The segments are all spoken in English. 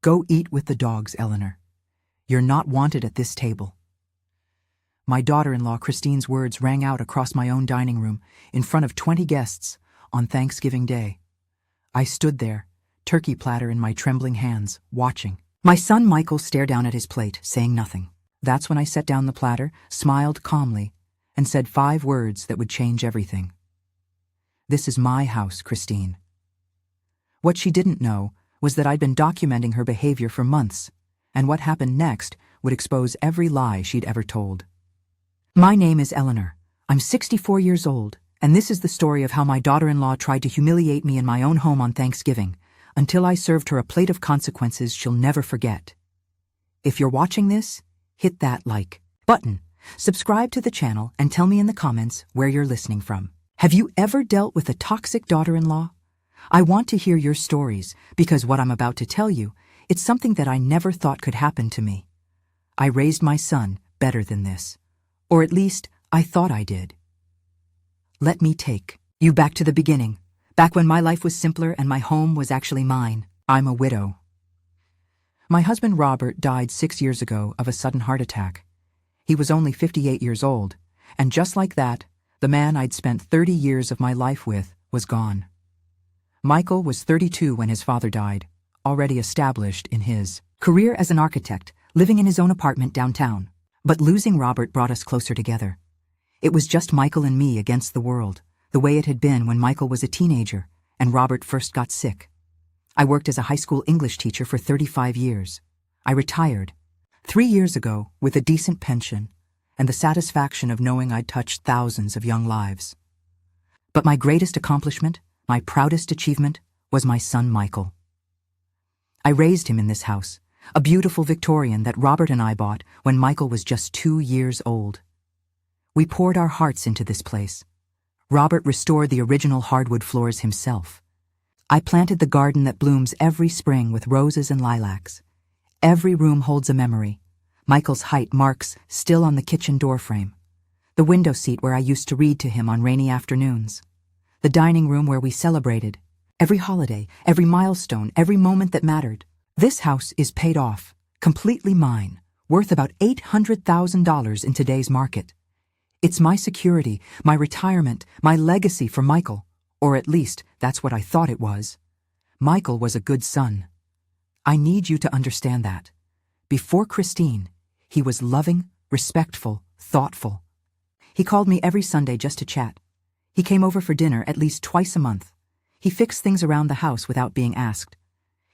Go eat with the dogs, Eleanor. You're not wanted at this table. My daughter-in-law Christine's words rang out across my own dining room in front of 20 guests on Thanksgiving Day. I stood there, turkey platter in my trembling hands, watching. My son Michael stared down at his plate, saying nothing. That's when I set down the platter, smiled calmly, and said 5 words that would change everything. This is my house, Christine. What she didn't know was that I'd been documenting her behavior for months, and what happened next would expose every lie she'd ever told. My name is Eleanor. I'm 64 years old, and this is the story of how my daughter-in-law tried to humiliate me in my own home on Thanksgiving, until I served her a plate of consequences she'll never forget. If you're watching this, hit that like button, subscribe to the channel, and tell me in the comments where you're listening from. Have you ever dealt with a toxic daughter-in-law? I want to hear your stories, because what I'm about to tell you, it's something that I never thought could happen to me. I raised my son better than this. Or at least, I thought I did. Let me take you back to the beginning, back when my life was simpler and my home was actually mine. I'm a widow. My husband Robert died 6 years ago of a sudden heart attack. He was only 58 years old, and just like that, the man I'd spent 30 years of my life with was gone. Michael was 32 when his father died, already established in his career as an architect, living in his own apartment downtown. But losing Robert brought us closer together. It was just Michael and me against the world, the way it had been when Michael was a teenager and Robert first got sick. I worked as a high school English teacher for 35 years. I retired 3 years ago with a decent pension and the satisfaction of knowing I'd touched thousands of young lives. But my greatest accomplishment, my proudest achievement, was my son Michael. I raised him in this house, a beautiful Victorian that Robert and I bought when Michael was just 2 years old. We poured our hearts into this place. Robert restored the original hardwood floors himself. I planted the garden that blooms every spring with roses and lilacs. Every room holds a memory. Michael's height marks still on the kitchen doorframe. The window seat where I used to read to him on rainy afternoons. The dining room where we celebrated. Every holiday, every milestone, every moment that mattered. This house is paid off, completely mine, worth about $800,000 in today's market. It's my security, my retirement, my legacy for Michael, or at least that's what I thought it was. Michael was a good son. I need you to understand that. Before Christine, he was loving, respectful, thoughtful. He called me every Sunday just to chat. He came over for dinner at least twice a month. He fixed things around the house without being asked.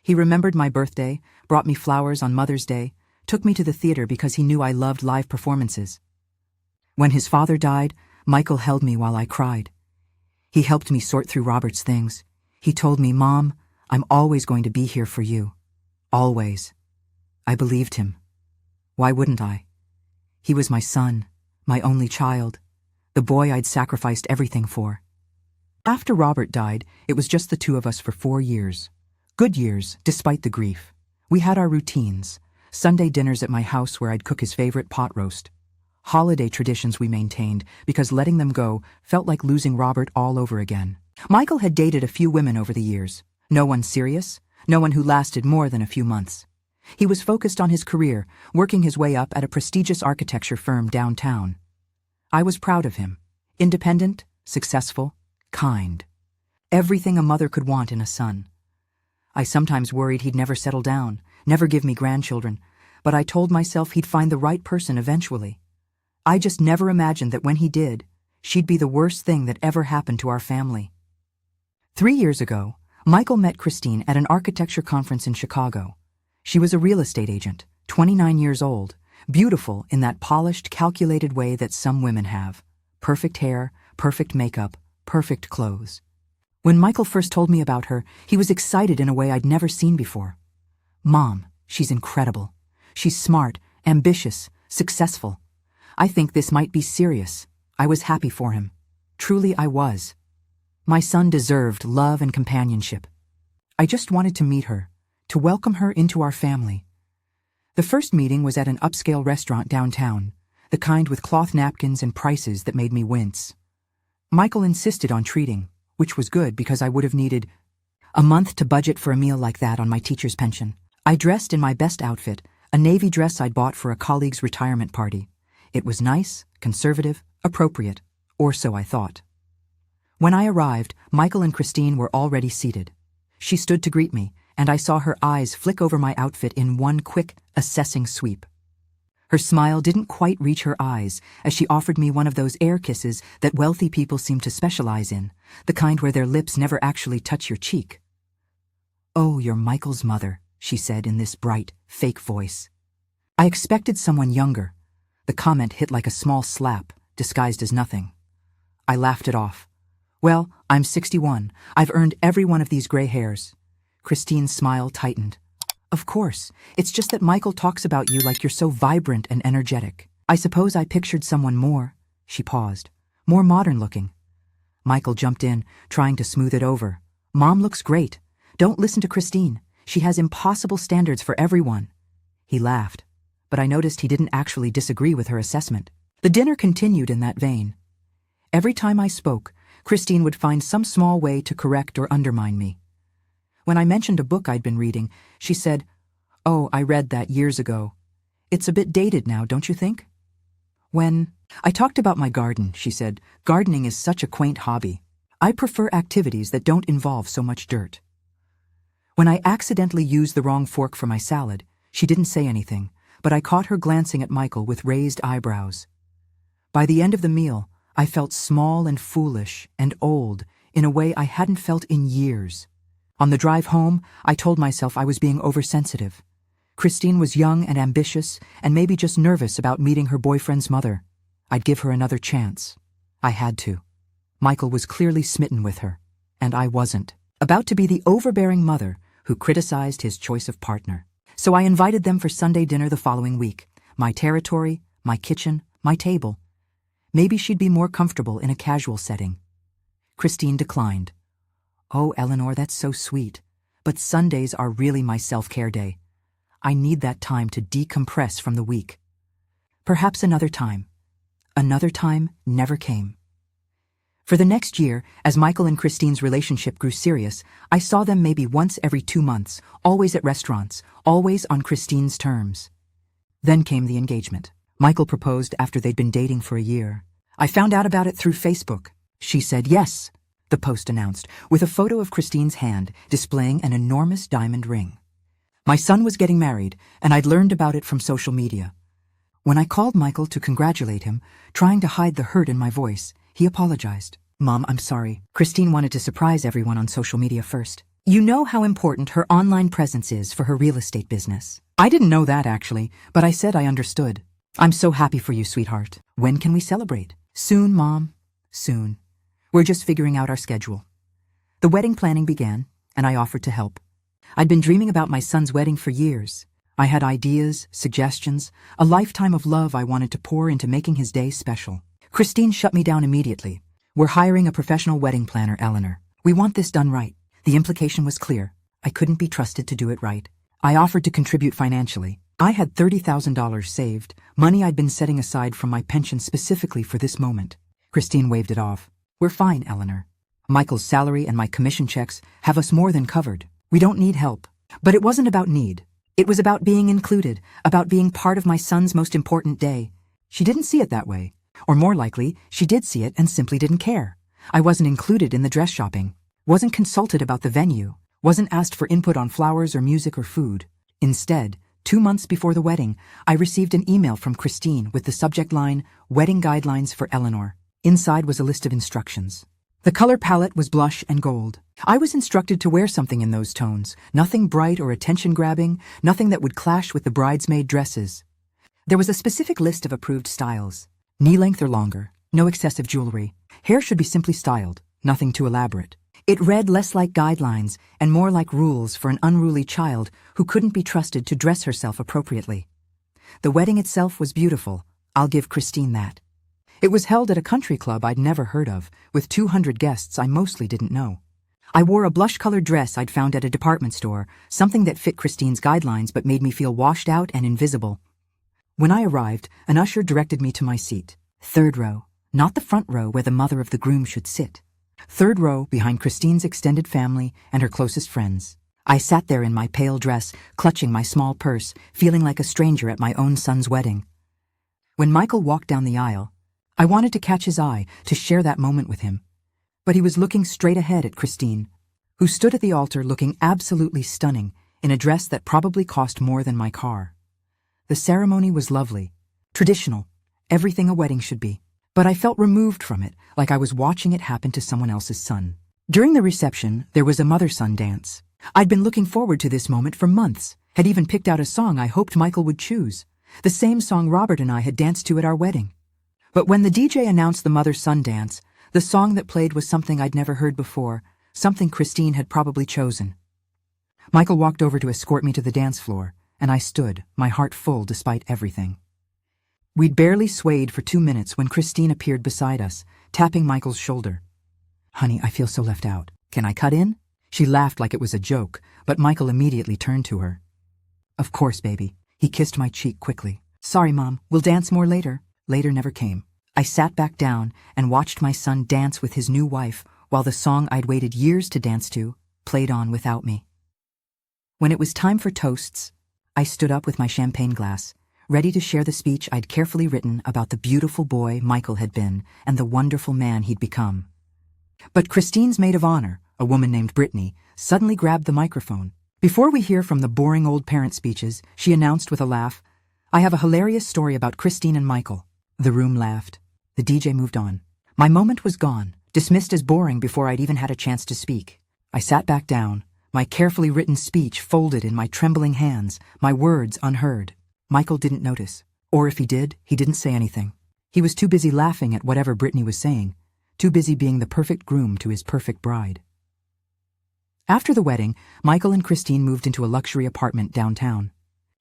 He remembered my birthday, brought me flowers on Mother's Day, took me to the theater because he knew I loved live performances. When his father died, Michael held me while I cried. He helped me sort through Robert's things. He told me, "Mom, I'm always going to be here for you. Always." I believed him. Why wouldn't I? He was my son, my only child, the boy I'd sacrificed everything for. After Robert died, it was just the two of us for 4 years. Good years, despite the grief. We had our routines, Sunday dinners at my house where I'd cook his favorite pot roast. Holiday traditions we maintained because letting them go felt like losing Robert all over again. Michael had dated a few women over the years. No one serious, no one who lasted more than a few months. He was focused on his career, working his way up at a prestigious architecture firm downtown. I was proud of him. Independent, successful, kind. Everything a mother could want in a son. I sometimes worried he'd never settle down, never give me grandchildren, but I told myself he'd find the right person eventually. I just never imagined that when he did, she'd be the worst thing that ever happened to our family. 3 years ago, Michael met Christine at an architecture conference in Chicago. She was a real estate agent, 29 years old, beautiful in that polished, calculated way that some women have. Perfect hair, perfect makeup, perfect clothes. When Michael first told me about her, he was excited in a way I'd never seen before. "Mom, she's incredible. She's smart, ambitious, successful. I think this might be serious." I was happy for him. Truly I was. My son deserved love and companionship. I just wanted to meet her, to welcome her into our family. The first meeting was at an upscale restaurant downtown, the kind with cloth napkins and prices that made me wince. Michael insisted on treating, which was good because I would have needed a month to budget for a meal like that on my teacher's pension. I dressed in my best outfit, a navy dress I'd bought for a colleague's retirement party. It was nice, conservative, appropriate, or so I thought. When I arrived, Michael and Christine were already seated. She stood to greet me, and I saw her eyes flick over my outfit in one quick, assessing sweep. Her smile didn't quite reach her eyes as she offered me one of those air kisses that wealthy people seem to specialize in, the kind where their lips never actually touch your cheek. "Oh, you're Michael's mother," she said in this bright, fake voice. I expected someone younger. The comment hit like a small slap, disguised as nothing. I laughed it off. "Well, I'm 61. I've earned every one of these gray hairs." Christine's smile tightened. "Of course, it's just that Michael talks about you like you're so vibrant and energetic. I suppose I pictured someone more," she paused, "more modern looking." Michael jumped in, trying to smooth it over. "Mom looks great. Don't listen to Christine. She has impossible standards for everyone." He laughed, but I noticed he didn't actually disagree with her assessment. The dinner continued in that vein. Every time I spoke, Christine would find some small way to correct or undermine me. When I mentioned a book I'd been reading, she said, "Oh, I read that years ago. It's a bit dated now, don't you think?" When I talked about my garden, she said, "Gardening is such a quaint hobby. I prefer activities that don't involve so much dirt." When I accidentally used the wrong fork for my salad, she didn't say anything, but I caught her glancing at Michael with raised eyebrows. By the end of the meal, I felt small and foolish and old in a way I hadn't felt in years. On the drive home, I told myself I was being oversensitive. Christine was young and ambitious and maybe just nervous about meeting her boyfriend's mother. I'd give her another chance. I had to. Michael was clearly smitten with her, and I wasn't. About to be the overbearing mother who criticized his choice of partner. So I invited them for Sunday dinner the following week. My territory, my kitchen, my table. Maybe she'd be more comfortable in a casual setting. Christine declined. "Oh, Eleanor, that's so sweet. But Sundays are really my self-care day. I need that time to decompress from the week." Perhaps another time. Another time never came. For the next year, as Michael and Christine's relationship grew serious, I saw them maybe once every 2 months, always at restaurants, always on Christine's terms. Then came the engagement. Michael proposed after they'd been dating for a year. I found out about it through Facebook. She said yes, the post announced, with a photo of Christine's hand displaying an enormous diamond ring. My son was getting married, and I'd learned about it from social media. When I called Michael to congratulate him, trying to hide the hurt in my voice, he apologized. "Mom, I'm sorry. Christine wanted to surprise everyone on social media first. You know how important her online presence is for her real estate business." I didn't know that, actually, but I said I understood. "I'm so happy for you, sweetheart. When can we celebrate?" "Soon, Mom. Soon. We're just figuring out our schedule." The wedding planning began, and I offered to help. I'd been dreaming about my son's wedding for years. I had ideas, suggestions, a lifetime of love I wanted to pour into making his day special. Christine shut me down immediately. "We're hiring a professional wedding planner, Eleanor. We want this done right." The implication was clear. I couldn't be trusted to do it right. I offered to contribute financially. I had $30,000 saved, money I'd been setting aside from my pension specifically for this moment. Christine waved it off. "We're fine, Eleanor. Michael's salary and my commission checks have us more than covered. We don't need help." But it wasn't about need. It was about being included, about being part of my son's most important day. She didn't see it that way. Or more likely, she did see it and simply didn't care. I wasn't included in the dress shopping, wasn't consulted about the venue, wasn't asked for input on flowers or music or food. Instead, 2 months before the wedding, I received an email from Christine with the subject line, "Wedding Guidelines for Eleanor." Inside was a list of instructions. The color palette was blush and gold. I was instructed to wear something in those tones, nothing bright or attention-grabbing, nothing that would clash with the bridesmaid dresses. There was a specific list of approved styles. Knee-length or longer, no excessive jewelry. Hair should be simply styled, nothing too elaborate. It read less like guidelines and more like rules for an unruly child who couldn't be trusted to dress herself appropriately. The wedding itself was beautiful. I'll give Christine that. It was held at a country club I'd never heard of, with 200 guests I mostly didn't know. I wore a blush-colored dress I'd found at a department store, something that fit Christine's guidelines but made me feel washed out and invisible. When I arrived, an usher directed me to my seat. 3rd row, not the front row where the mother of the groom should sit. 3rd row behind Christine's extended family and her closest friends. I sat there in my pale dress, clutching my small purse, feeling like a stranger at my own son's wedding. When Michael walked down the aisle, I wanted to catch his eye, to share that moment with him. But he was looking straight ahead at Christine, who stood at the altar looking absolutely stunning in a dress that probably cost more than my car. The ceremony was lovely, traditional, everything a wedding should be. But I felt removed from it, like I was watching it happen to someone else's son. During the reception, there was a mother-son dance. I'd been looking forward to this moment for months, had even picked out a song I hoped Michael would choose, the same song Robert and I had danced to at our wedding. But when the DJ announced the mother-son dance, the song that played was something I'd never heard before, something Christine had probably chosen. Michael walked over to escort me to the dance floor, and I stood, my heart full despite everything. We'd barely swayed for 2 minutes when Christine appeared beside us, tapping Michael's shoulder. "Honey, I feel so left out. Can I cut in?" She laughed like it was a joke, but Michael immediately turned to her. "Of course, baby." He kissed my cheek quickly. "Sorry, Mom, we'll dance more later." Later never came. I sat back down and watched my son dance with his new wife while the song I'd waited years to dance to played on without me. When it was time for toasts, I stood up with my champagne glass, ready to share the speech I'd carefully written about the beautiful boy Michael had been and the wonderful man he'd become. But Christine's maid of honor, a woman named Brittany, suddenly grabbed the microphone. Before we hear from the boring old parent speeches, she announced with a laugh, "I have a hilarious story about Christine and Michael." The room laughed. The DJ moved on. My moment was gone, dismissed as boring before I'd even had a chance to speak. I sat back down, my carefully written speech folded in my trembling hands, my words unheard. Michael didn't notice. Or if he did, he didn't say anything. He was too busy laughing at whatever Brittany was saying, too busy being the perfect groom to his perfect bride. After the wedding, Michael and Christine moved into a luxury apartment downtown.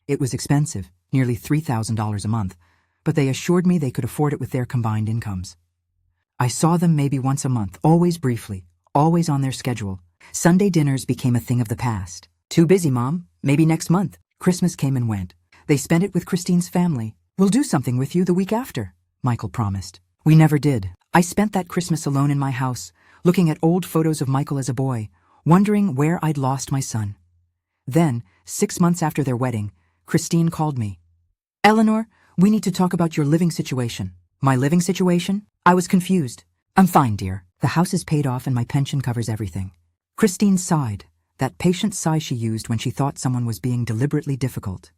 It was expensive, nearly $3,000 a month, but they assured me they could afford it with their combined incomes. I saw them maybe once a month, always briefly, always on their schedule. Sunday dinners became a thing of the past. "Too busy, Mom. Maybe next month." Christmas came and went. They spent it with Christine's family. "We'll do something with you the week after," Michael promised. We never did. I spent that Christmas alone in my house, looking at old photos of Michael as a boy, wondering where I'd lost my son. Then, 6 months after their wedding, Christine called me. "Eleanor, we need to talk about your living situation." "My living situation?" I was confused. "I'm fine, dear. The house is paid off and my pension covers everything." Christine sighed, that patient sigh she used when she thought someone was being deliberately difficult.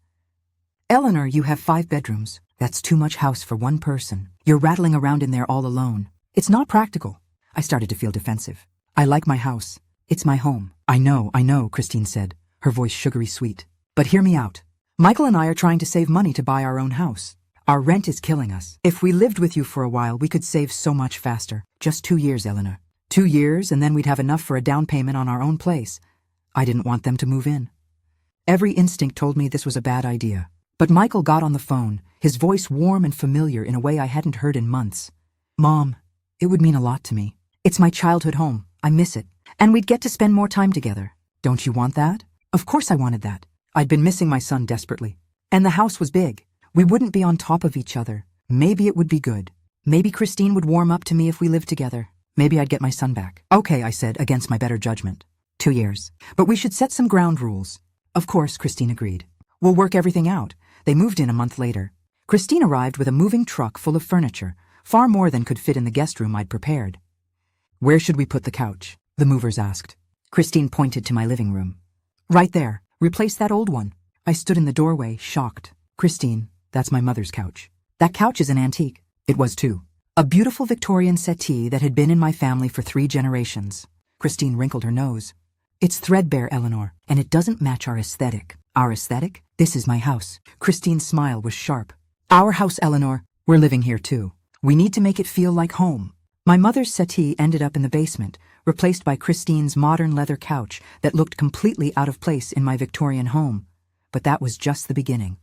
"Eleanor, you have 5 bedrooms. That's too much house for one person. You're rattling around in there all alone. It's not practical." I started to feel defensive. "I like my house. It's my home." I know, Christine said, her voice sugary sweet. "But hear me out. Michael and I are trying to save money to buy our own house. Our rent is killing us. If we lived with you for a while, we could save so much faster. Just 2 years, Eleanor. 2 years, and then we'd have enough for a down payment on our own place." I didn't want them to move in. Every instinct told me this was a bad idea. But Michael got on the phone, his voice warm and familiar in a way I hadn't heard in months. "Mom, it would mean a lot to me. It's my childhood home. I miss it. And we'd get to spend more time together. Don't you want that?" Of course I wanted that. I'd been missing my son desperately. And the house was big. We wouldn't be on top of each other. Maybe it would be good. Maybe Christine would warm up to me if we lived together. Maybe I'd get my son back. "Okay," I said, against my better judgment. 2 years. But we should set some ground rules. Of course, Christine agreed. "We'll work everything out." They moved in a month later. Christine arrived with a moving truck full of furniture, far more than could fit in the guest room I'd prepared. "Where should we put the couch?" the movers asked. Christine pointed to my living room. "Right there. Replace that old one." I stood in the doorway, shocked. "Christine, that's my mother's couch." "That couch is an antique." It was too. A beautiful Victorian settee that had been in my family for 3 generations. Christine wrinkled her nose. "It's threadbare, Eleanor, and it doesn't match our aesthetic." "Our aesthetic? This is my house." Christine's smile was sharp. "Our house, Eleanor. We're living here too. We need to make it feel like home." My mother's settee ended up in the basement, replaced by Christine's modern leather couch that looked completely out of place in my Victorian home. But that was just the beginning.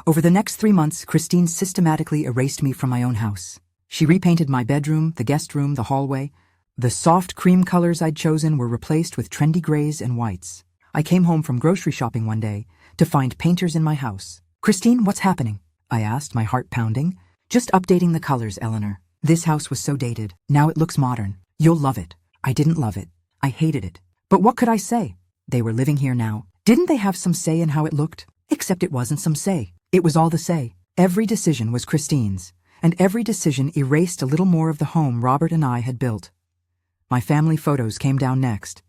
Over the next 3 months, Christine systematically erased me from my own house. She repainted my bedroom, the guest room, the hallway. The soft cream colors I'd chosen were replaced with trendy grays and whites. I came home from grocery shopping one day to find painters in my house. "Christine, what's happening?" I asked, my heart pounding. "Just updating the colors, Eleanor. This house was so dated. Now it looks modern. You'll love it." I didn't love it. I hated it. But what could I say? They were living here now. Didn't they have some say in how it looked? Except it wasn't some say. It was all the say. Every decision was Christine's, and every decision erased a little more of the home Robert and I had built. My family photos came down next.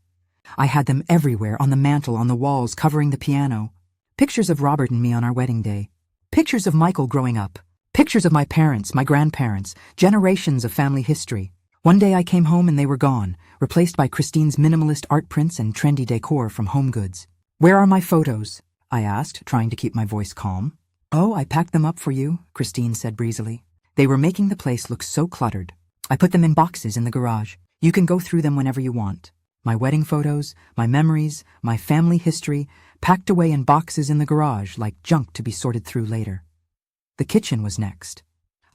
I had them everywhere, on the mantel, on the walls, covering the piano. Pictures of Robert and me on our wedding day. Pictures of Michael growing up. Pictures of my parents, my grandparents, generations of family history. One day I came home and they were gone, replaced by Christine's minimalist art prints and trendy decor from Home Goods. "Where are my photos?" I asked, trying to keep my voice calm. "Oh, I packed them up for you," Christine said breezily. They were making the place look so cluttered. "I put them in boxes in the garage. You can go through them whenever you want." My wedding photos, my memories, my family history, packed away in boxes in the garage like junk to be sorted through later. The kitchen was next.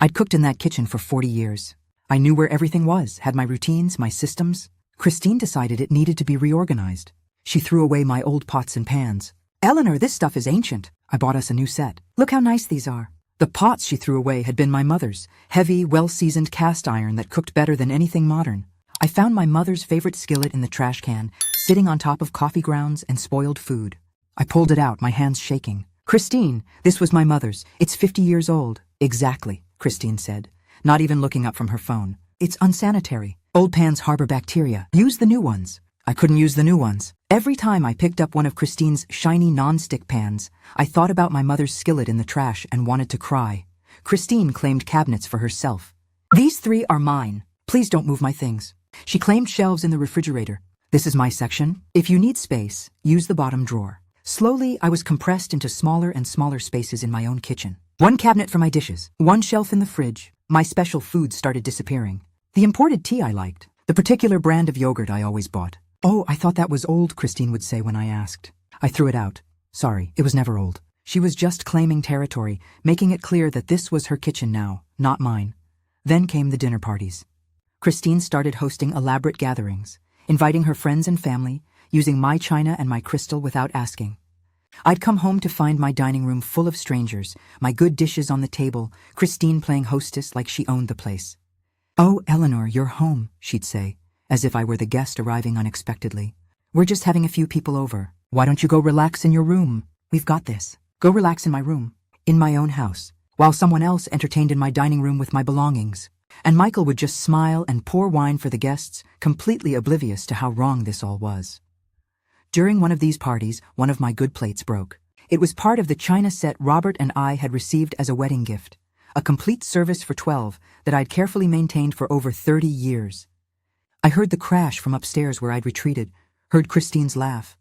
I'd cooked in that kitchen for 40 years. I knew where everything was, had my routines, my systems. Christine decided it needed to be reorganized. She threw away my old pots and pans. "Eleanor, this stuff is ancient." I bought us a new set. "Look how nice these are." The pots she threw away had been my mother's, heavy, well-seasoned cast iron that cooked better than anything modern. I found my mother's favorite skillet in the trash can, sitting on top of coffee grounds and spoiled food. I pulled it out, my hands shaking. "Christine, this was my mother's. It's 50 years old." "Exactly," Christine said, not even looking up from her phone. "It's unsanitary. Old pans harbor bacteria. Use the new ones." I couldn't use the new ones. Every time I picked up one of Christine's shiny non-stick pans, I thought about my mother's skillet in the trash and wanted to cry. Christine claimed cabinets for herself. "These 3 are mine. Please don't move my things." She claimed shelves in the refrigerator. "This is my section. If you need space, use the bottom drawer." Slowly, I was compressed into smaller and smaller spaces in my own kitchen. One cabinet for my dishes, one shelf in the fridge. My special foods started disappearing. The imported tea I liked, the particular brand of yogurt I always bought. "Oh, I thought that was old," Christine would say when I asked. I threw it out. Sorry, it was never old. She was just claiming territory, making it clear that this was her kitchen now, not mine. Then came the dinner parties. Christine started hosting elaborate gatherings, inviting her friends and family, using my china and my crystal without asking. I'd come home to find my dining room full of strangers, my good dishes on the table, Christine playing hostess like she owned the place. "Oh, Eleanor, you're home," she'd say, as if I were the guest arriving unexpectedly. "We're just having a few people over. Why don't you go relax in your room? We've got this. Go relax in my room, in my own house," while someone else entertained in my dining room with my belongings. And Michael would just smile and pour wine for the guests, completely oblivious to how wrong this all was. During one of these parties, one of my good plates broke. It was part of the china set Robert and I had received as a wedding gift, a complete service for 12 that I'd carefully maintained for over 30 years. I heard the crash from upstairs where I'd retreated, heard Christine's laugh.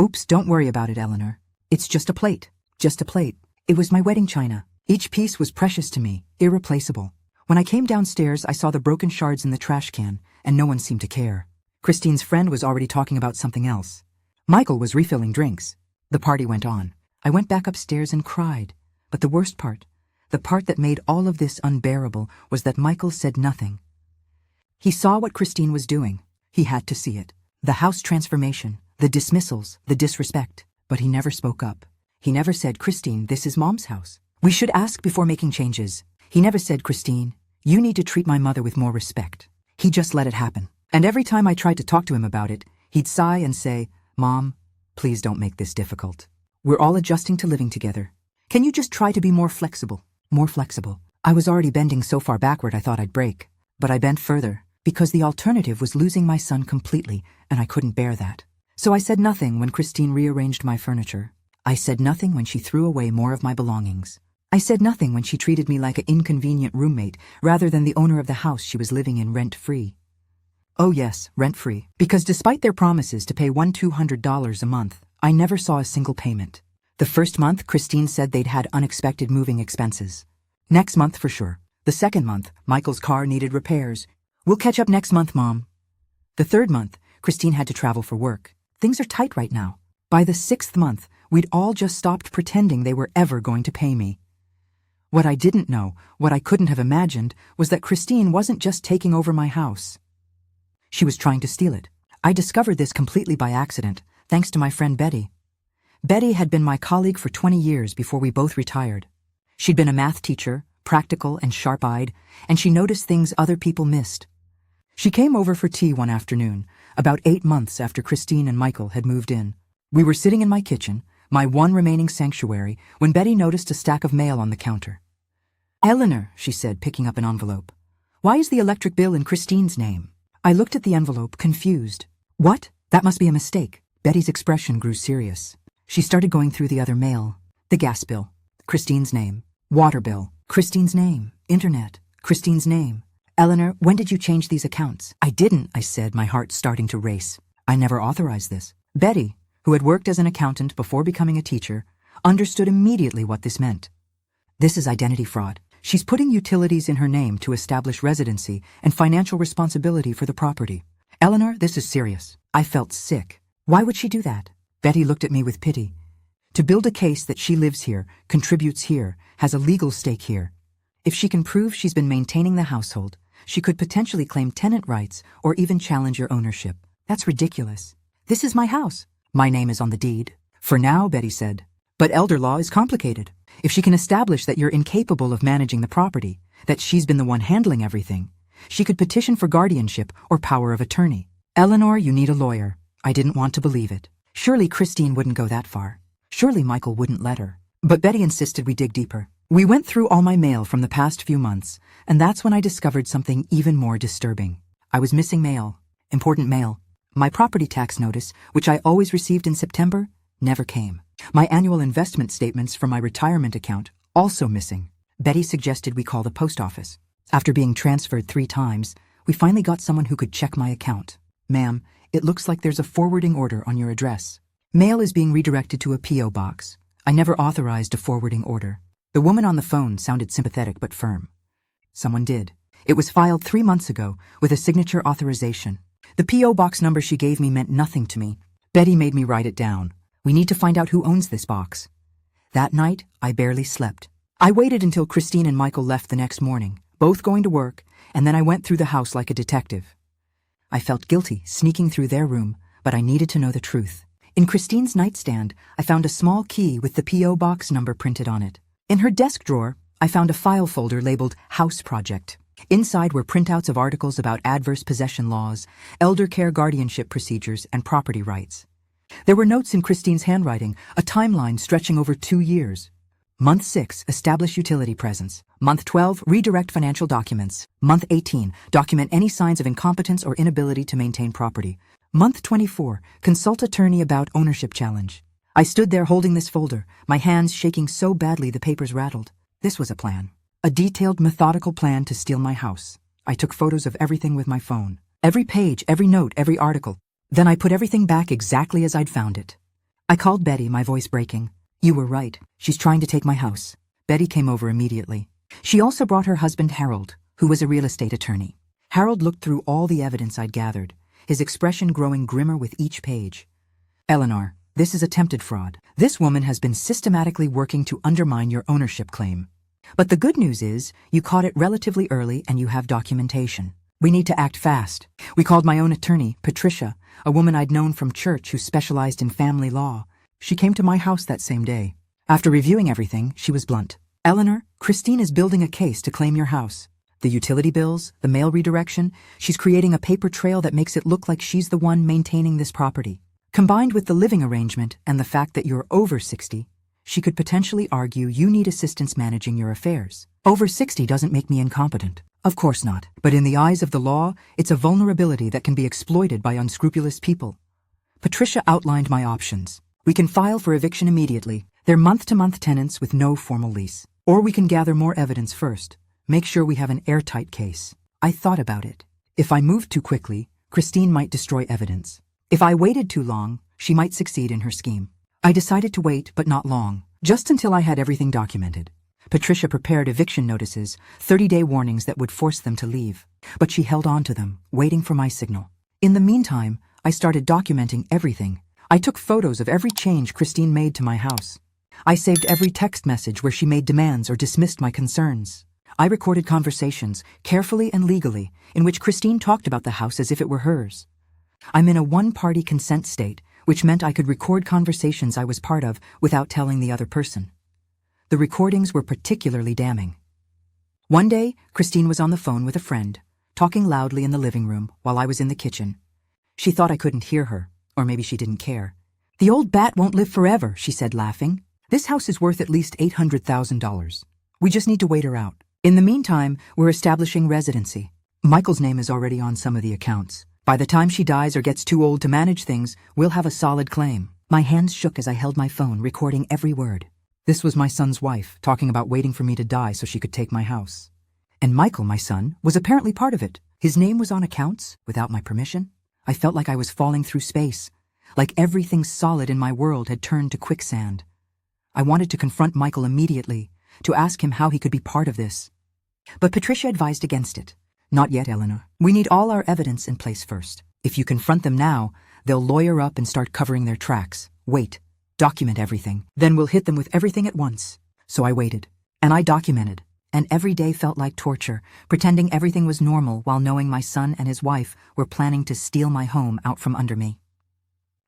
"Oops, don't worry about it, Eleanor. It's just a plate. Just a plate. It was my wedding china. Each piece was precious to me, irreplaceable." When I came downstairs, I saw the broken shards in the trash can, and no one seemed to care. Christine's friend was already talking about something else. Michael was refilling drinks. The party went on. I went back upstairs and cried. But the worst part, the part that made all of this unbearable, was that Michael said nothing. He saw what Christine was doing. He had to see it. The house transformation, the dismissals, the disrespect. But he never spoke up. He never said, "Christine, this is Mom's house. We should ask before making changes." He never said, "Christine, you need to treat my mother with more respect." He just let it happen. And every time I tried to talk to him about it, he'd sigh and say, "Mom, please don't make this difficult. We're all adjusting to living together. Can you just try to be more flexible?" More flexible. I was already bending so far backward I thought I'd break. But I bent further, because the alternative was losing my son completely, and I couldn't bear that. So I said nothing when Christine rearranged my furniture. I said nothing when she threw away more of my belongings. I said nothing when she treated me like an inconvenient roommate rather than the owner of the house she was living in rent-free. Oh yes, rent-free. Because despite their promises to pay $200 a month, I never saw a single payment. The first month, Christine said they'd had unexpected moving expenses. Next month for sure. The second month, Michael's car needed repairs. "We'll catch up next month, Mom." The third month, Christine had to travel for work. Things are tight right now. By the 6th month, we'd all just stopped pretending they were ever going to pay me. What I didn't know, what I couldn't have imagined, was that Christine wasn't just taking over my house. She was trying to steal it. I discovered this completely by accident, thanks to my friend Betty. Betty had been my colleague for 20 years before we both retired. She'd been a math teacher, practical and sharp-eyed, and she noticed things other people missed. She came over for tea one afternoon, about 8 months after Christine and Michael had moved in. We were sitting in my kitchen, my one remaining sanctuary, when Betty noticed a stack of mail on the counter. "Eleanor," she said, picking up an envelope. "Why is the electric bill in Christine's name?" I looked at the envelope, confused. "What? That must be a mistake." Betty's expression grew serious. She started going through the other mail. The gas bill, Christine's name. Water bill, Christine's name. Internet, Christine's name. "Eleanor, when did you change these accounts?" "I didn't," I said, my heart starting to race. "I never authorized this." Betty, who had worked as an accountant before becoming a teacher, understood immediately what this meant. "This is identity fraud. She's putting utilities in her name to establish residency and financial responsibility for the property. Eleanor, this is serious." I felt sick. Why would she do that? Betty looked at me with pity. To build a case that she lives here, contributes here, has a legal stake here. If she can prove she's been maintaining the household, she could potentially claim tenant rights or even challenge your ownership. That's ridiculous. "This is my house. My name is on the deed." "For now," Betty said. "But elder law is complicated. If she can establish that you're incapable of managing the property, that she's been the one handling everything, she could petition for guardianship or power of attorney." "Eleanor, you need a lawyer." I didn't want to believe it. Surely Christine wouldn't go that far. Surely Michael wouldn't let her. But Betty insisted we dig deeper. We went through all my mail from the past few months, and that's when I discovered something even more disturbing. I was missing mail. Important mail. My property tax notice, which I always received in September, never came. My annual investment statements from my retirement account, also missing. Betty suggested we call the post office. After being transferred 3 times, we finally got someone who could check my account. "Ma'am, it looks like there's a forwarding order on your address. Mail is being redirected to a P.O. box. I never authorized a forwarding order." The woman on the phone sounded sympathetic but firm. Someone did. It was filed 3 months ago with a signature authorization. The P.O. box number she gave me meant nothing to me. Betty made me write it down. "We need to find out who owns this box." That night, I barely slept. I waited until Christine and Michael left the next morning, both going to work, and then I went through the house like a detective. I felt guilty sneaking through their room, but I needed to know the truth. In Christine's nightstand, I found a small key with the P.O. box number printed on it. In her desk drawer, I found a file folder labeled House Project. Inside were printouts of articles about adverse possession laws, elder care guardianship procedures, and property rights. There were notes in Christine's handwriting, a timeline stretching over 2 years. Month 6, establish utility presence. Month 12, redirect financial documents. Month 18, document any signs of incompetence or inability to maintain property. Month 24, consult attorney about ownership challenge. I stood there holding this folder, my hands shaking so badly the papers rattled. This was a plan. A detailed, methodical plan to steal my house. I took photos of everything with my phone. Every page, every note, every article. Then I put everything back exactly as I'd found it. I called Betty, my voice breaking. "You were right. She's trying to take my house." Betty came over immediately. She also brought her husband Harold, who was a real estate attorney. Harold looked through all the evidence I'd gathered, his expression growing grimmer with each page. "Eleanor, this is attempted fraud. This woman has been systematically working to undermine your ownership claim. But the good news is, you caught it relatively early and you have documentation. We need to act fast." We called my own attorney, Patricia, a woman I'd known from church who specialized in family law. She came to my house that same day. After reviewing everything, she was blunt. "Eleanor, Christine is building a case to claim your house. The utility bills, the mail redirection, she's creating a paper trail that makes it look like she's the one maintaining this property. Combined with the living arrangement and the fact that you're over 60, she could potentially argue you need assistance managing your affairs. Over 60 doesn't make me incompetent. Of course not. But in the eyes of the law, it's a vulnerability that can be exploited by unscrupulous people." Patricia outlined my options. "We can file for eviction immediately. They're month-to-month tenants with no formal lease. Or we can gather more evidence first. Make sure we have an airtight case." I thought about it. If I moved too quickly, Christine might destroy evidence. If I waited too long, she might succeed in her scheme. I decided to wait, but not long, just until I had everything documented. Patricia prepared eviction notices, 30-day warnings that would force them to leave. But she held on to them, waiting for my signal. In the meantime, I started documenting everything. I took photos of every change Christine made to my house. I saved every text message where she made demands or dismissed my concerns. I recorded conversations, carefully and legally, in which Christine talked about the house as if it were hers. I'm in a one-party consent state, which meant I could record conversations I was part of without telling the other person. The recordings were particularly damning. One day, Christine was on the phone with a friend, talking loudly in the living room while I was in the kitchen. She thought I couldn't hear her, or maybe she didn't care. "The old bat won't live forever," she said, laughing. "This house is worth at least $800,000. We just need to wait her out. In the meantime, we're establishing residency. Michael's name is already on some of the accounts. By the time she dies or gets too old to manage things, we'll have a solid claim." My hands shook as I held my phone, recording every word. This was my son's wife, talking about waiting for me to die so she could take my house. And Michael, my son, was apparently part of it. His name was on accounts, without my permission. I felt like I was falling through space, like everything solid in my world had turned to quicksand. I wanted to confront Michael immediately, to ask him how he could be part of this. But Patricia advised against it. "Not yet, Eleanor. We need all our evidence in place first. If you confront them now, they'll lawyer up and start covering their tracks. Wait. Document everything. Then we'll hit them with everything at once." So I waited. And I documented. And every day felt like torture, pretending everything was normal while knowing my son and his wife were planning to steal my home out from under me.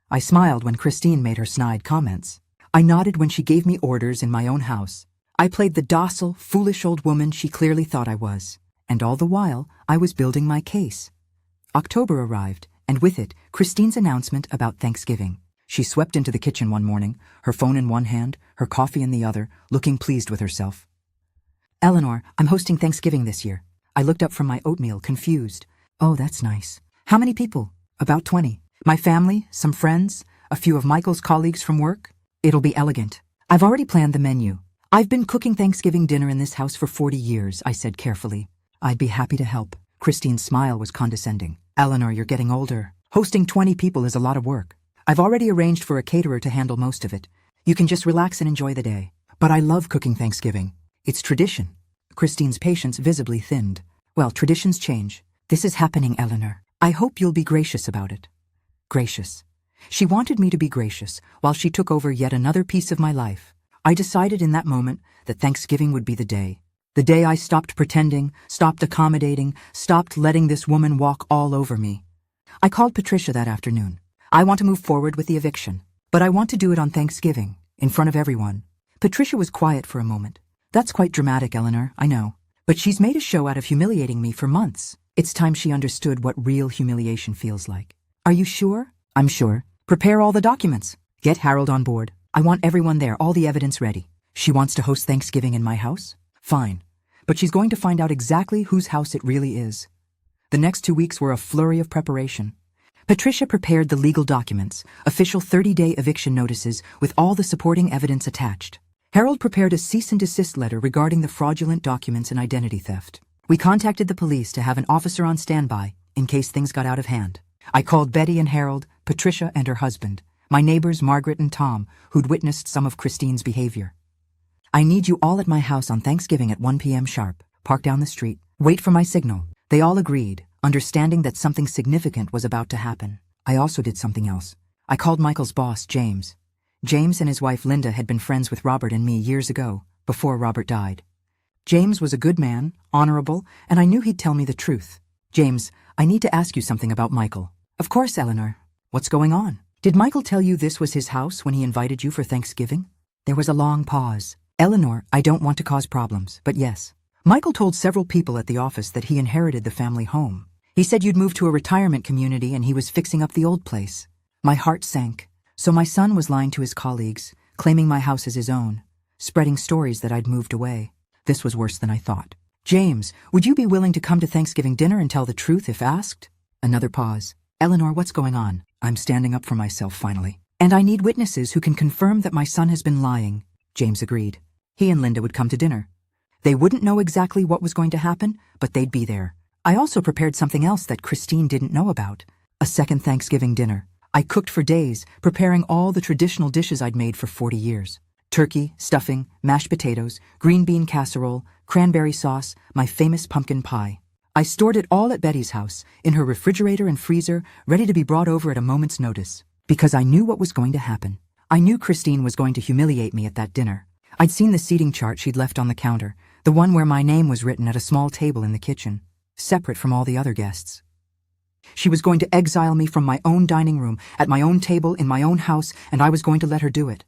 I smiled when Christine made her snide comments. I nodded when she gave me orders in my own house. I played the docile, foolish old woman she clearly thought I was. And all the while, I was building my case. October arrived, and with it, Christine's announcement about Thanksgiving. She swept into the kitchen one morning, her phone in one hand, her coffee in the other, looking pleased with herself. "Eleanor, I'm hosting Thanksgiving this year." I looked up from my oatmeal, confused. "Oh, that's nice. How many people?" "About 20. My family, some friends, a few of Michael's colleagues from work. It'll be elegant. I've already planned the menu. I've been cooking Thanksgiving dinner in this house for 40 years, I said carefully. "I'd be happy to help." Christine's smile was condescending. "Eleanor, you're getting older. Hosting 20 people is a lot of work. I've already arranged for a caterer to handle most of it. You can just relax and enjoy the day." "But I love cooking Thanksgiving. It's tradition." Christine's patience visibly thinned. "Well, traditions change. This is happening, Eleanor. I hope you'll be gracious about it." Gracious. She wanted me to be gracious while she took over yet another piece of my life. I decided in that moment that Thanksgiving would be the day. The day I stopped pretending, stopped accommodating, stopped letting this woman walk all over me. I called Patricia that afternoon. "I want to move forward with the eviction, but I want to do it on Thanksgiving, in front of everyone." Patricia was quiet for a moment. "That's quite dramatic, Eleanor, I know. But she's made a show out of humiliating me for months. It's time she understood what real humiliation feels like." "Are you sure?" "I'm sure. Prepare all the documents. Get Harold on board. I want everyone there, all the evidence ready." "She wants to host Thanksgiving in my house? Fine. But she's going to find out exactly whose house it really is." The next 2 weeks were a flurry of preparation. Patricia prepared the legal documents, official 30-day eviction notices with all the supporting evidence attached. Harold prepared a cease and desist letter regarding the fraudulent documents and identity theft. We contacted the police to have an officer on standby in case things got out of hand. I called Betty and Harold, Patricia and her husband, my neighbors Margaret and Tom, who'd witnessed some of Christine's behavior. "I need you all at my house on Thanksgiving at 1 p.m. sharp. Park down the street. Wait for my signal." They all agreed, understanding that something significant was about to happen. I also did something else. I called Michael's boss, James. James and his wife Linda had been friends with Robert and me years ago, before Robert died. James was a good man, honorable, and I knew he'd tell me the truth. "James, I need to ask you something about Michael." "Of course, Eleanor. What's going on? Did Michael tell you this was his house when he invited you for Thanksgiving?" There was a long pause. "Eleanor, I don't want to cause problems, but yes. Michael told several people at the office that he inherited the family home. He said you'd moved to a retirement community and he was fixing up the old place." My heart sank. So my son was lying to his colleagues, claiming my house as his own, spreading stories that I'd moved away. This was worse than I thought. "James, would you be willing to come to Thanksgiving dinner and tell the truth if asked?" Another pause. "Eleanor, what's going on?" I'm standing up for myself finally. "And I need witnesses who can confirm that my son has been lying." James agreed. He and Linda would come to dinner. They wouldn't know exactly what was going to happen, but they'd be there. I also prepared something else that Christine didn't know about. A second Thanksgiving dinner. I cooked for days, preparing all the traditional dishes I'd made for 40 years. Turkey, stuffing, mashed potatoes, green bean casserole, cranberry sauce, my famous pumpkin pie. I stored it all at Betty's house, in her refrigerator and freezer, ready to be brought over at a moment's notice. Because I knew what was going to happen. I knew Christine was going to humiliate me at that dinner. I'd seen the seating chart she'd left on the counter, the one where my name was written at a small table in the kitchen, separate from all the other guests. She was going to exile me from my own dining room, at my own table, in my own house, and I was going to let her do it.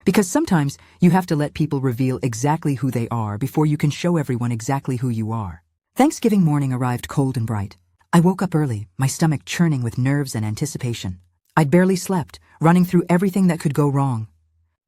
Because sometimes you have to let people reveal exactly who they are before you can show everyone exactly who you are. Thanksgiving morning arrived cold and bright. I woke up early, my stomach churning with nerves and anticipation. I'd barely slept, running through everything that could go wrong.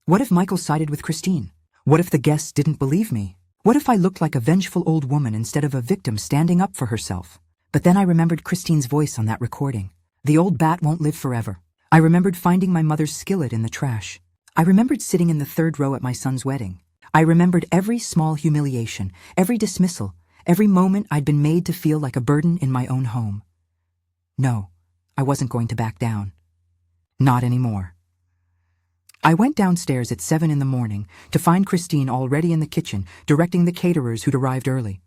What if Michael sided with Christine? What if the guests didn't believe me? What if I looked like a vengeful old woman instead of a victim standing up for herself? But then I remembered Christine's voice on that recording. The old bat won't live forever. I remembered finding my mother's skillet in the trash. I remembered sitting in the third row at my son's wedding. I remembered every small humiliation, every dismissal, every moment I'd been made to feel like a burden in my own home. No, I wasn't going to back down. Not anymore. I went downstairs at 7 in the morning to find Christine already in the kitchen, directing the caterers who'd arrived early.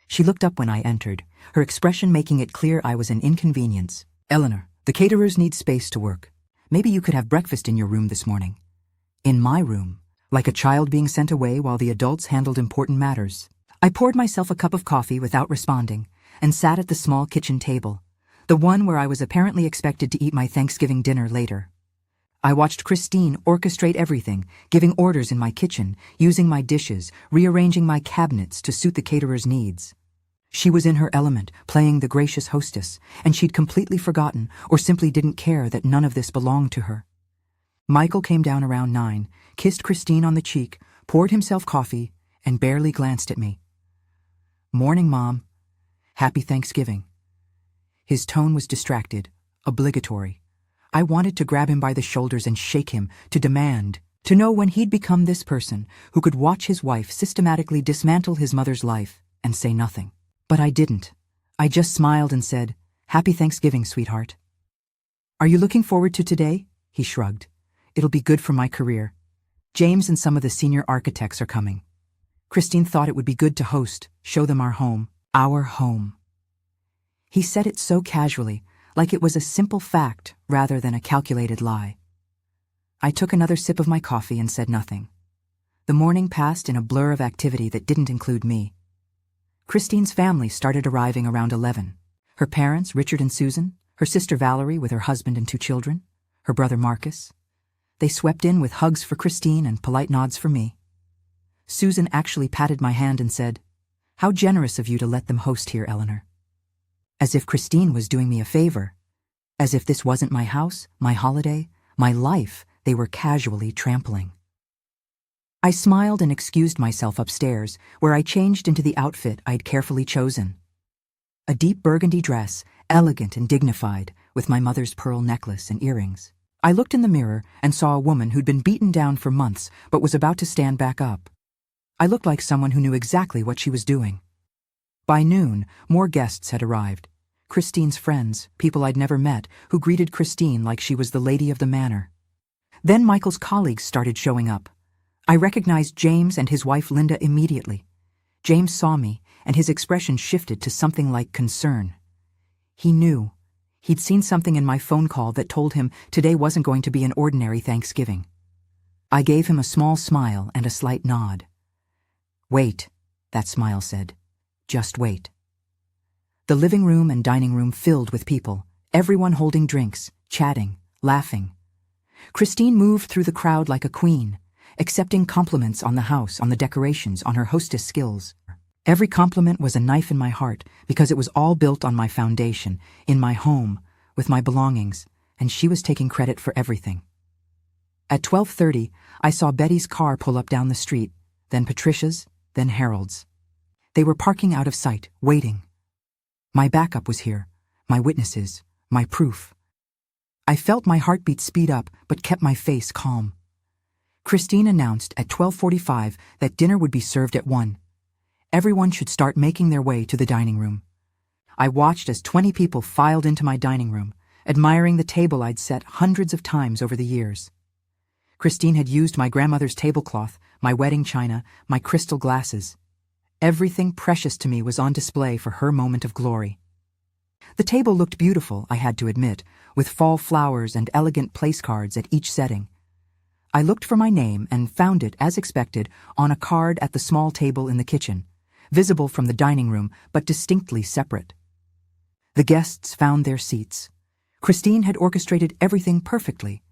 She looked up when I entered, her expression making it clear I was an inconvenience. "Eleanor, the caterers need space to work. Maybe you could have breakfast in your room this morning." In my room, like a child being sent away while the adults handled important matters. I poured myself a cup of coffee without responding and sat at the small kitchen table, the one where I was apparently expected to eat my Thanksgiving dinner later. I watched Christine orchestrate everything, giving orders in my kitchen, using my dishes, rearranging my cabinets to suit the caterer's needs. She was in her element, playing the gracious hostess, and she'd completely forgotten or simply didn't care that none of this belonged to her. Michael came down around 9, kissed Christine on the cheek, poured himself coffee, and barely glanced at me. "Morning, Mom. Happy Thanksgiving." His tone was distracted, obligatory. I wanted to grab him by the shoulders and shake him, to demand, to know when he'd become this person who could watch his wife systematically dismantle his mother's life and say nothing. But I didn't. I just smiled and said, "Happy Thanksgiving, sweetheart." "Are you looking forward to today?" He shrugged. "It'll be good for my career. James and some of the senior architects are coming. Christine thought it would be good to host, show them our home. Our home." He said it so casually, like it was a simple fact rather than a calculated lie. I took another sip of my coffee and said nothing. The morning passed in a blur of activity that didn't include me. Christine's family started arriving around 11. Her parents, Richard and Susan, her sister Valerie with her husband and 2 children, her brother Marcus. They swept in with hugs for Christine and polite nods for me. Susan actually patted my hand and said, "How generous of you to let them host here, Eleanor." As if Christine was doing me a favor. As if this wasn't my house, my holiday, my life they were casually trampling. I smiled and excused myself upstairs, where I changed into the outfit I'd carefully chosen. A deep burgundy dress, elegant and dignified, with my mother's pearl necklace and earrings. I looked in the mirror and saw a woman who'd been beaten down for months but was about to stand back up. I looked like someone who knew exactly what she was doing. By noon, more guests had arrived. Christine's friends, people I'd never met, who greeted Christine like she was the lady of the manor. Then Michael's colleagues started showing up. I recognized James and his wife Linda immediately. James saw me, and his expression shifted to something like concern. He knew. He'd seen something in my phone call that told him today wasn't going to be an ordinary Thanksgiving. I gave him a small smile and a slight nod. "Wait," that smile said. "Just wait." The living room and dining room filled with people, everyone holding drinks, chatting, laughing. Christine moved through the crowd like a queen, accepting compliments on the house, on the decorations, on her hostess skills. Every compliment was a knife in my heart because it was all built on my foundation, in my home, with my belongings, and she was taking credit for everything. At 12:30, I saw Betty's car pull up down the street, then Patricia's, then Harold's. They were parking out of sight, waiting. My backup was here, my witnesses, my proof. I felt my heartbeat speed up, but kept my face calm. Christine announced at 12:45 that dinner would be served at 1. Everyone should start making their way to the dining room. I watched as 20 people filed into my dining room, admiring the table I'd set hundreds of times over the years. Christine had used my grandmother's tablecloth, my wedding china, my crystal glasses. Everything precious to me was on display for her moment of glory. The table looked beautiful, I had to admit, with fall flowers and elegant place cards at each setting. I looked for my name and found it, as expected, on a card at the small table in the kitchen, visible from the dining room but distinctly separate. The guests found their seats. Christine had orchestrated everything perfectly.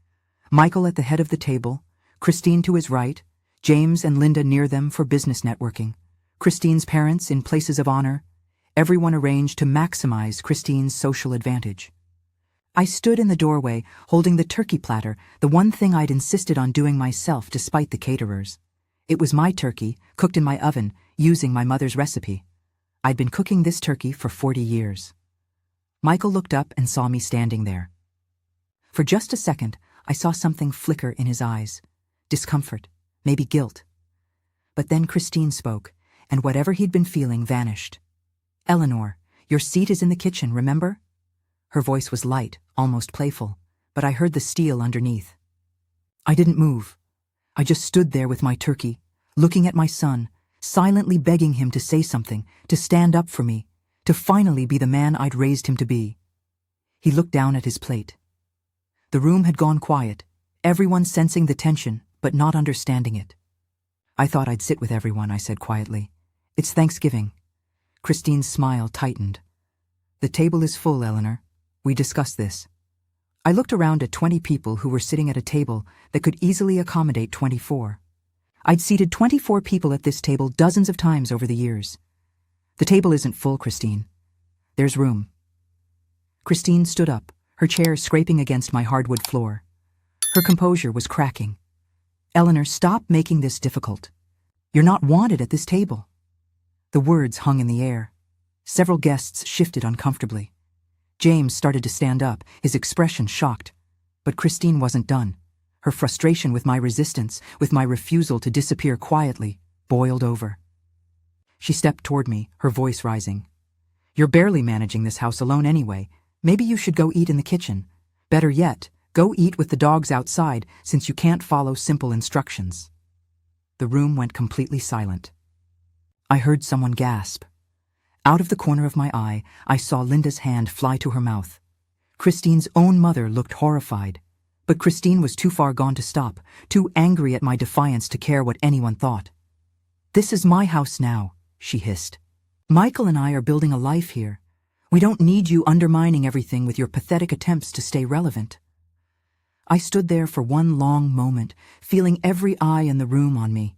Michael at the head of the table, Christine to his right, James and Linda near them for business networking, Christine's parents in places of honor, everyone arranged to maximize Christine's social advantage. I stood in the doorway, holding the turkey platter, the one thing I'd insisted on doing myself despite the caterers. It was my turkey, cooked in my oven, using my mother's recipe. I'd been cooking this turkey for 40 years. Michael looked up and saw me standing there. For just a second, I saw something flicker in his eyes. Discomfort, maybe guilt. But then Christine spoke, and whatever he'd been feeling vanished. "Eleanor, your seat is in the kitchen, remember?" Her voice was light, almost playful, but I heard the steel underneath. I didn't move. I just stood there with my turkey, looking at my son, silently begging him to say something, to stand up for me, to finally be the man I'd raised him to be. He looked down at his plate. The room had gone quiet, everyone sensing the tension, but not understanding it. "I thought I'd sit with everyone," I said quietly. "It's Thanksgiving." Christine's smile tightened. "The table is full, Eleanor. We discussed this." I looked around at 20 people who were sitting at a table that could easily accommodate 24. I'd seated 24 people at this table dozens of times over the years. "The table isn't full, Christine. There's room." Christine stood up, her chair scraping against my hardwood floor. Her composure was cracking. "Eleanor, stop making this difficult. You're not wanted at this table." The words hung in the air. Several guests shifted uncomfortably. James started to stand up, his expression shocked. But Christine wasn't done. Her frustration with my resistance, with my refusal to disappear quietly, boiled over. She stepped toward me, her voice rising. "You're barely managing this house alone anyway. Maybe you should go eat in the kitchen. Better yet, go eat with the dogs outside, since you can't follow simple instructions." The room went completely silent. I heard someone gasp. Out of the corner of my eye, I saw Linda's hand fly to her mouth. Christine's own mother looked horrified, but Christine was too far gone to stop, too angry at my defiance to care what anyone thought. "This is my house now," she hissed. "Michael and I are building a life here. We don't need you undermining everything with your pathetic attempts to stay relevant." I stood there for one long moment, feeling every eye in the room on me.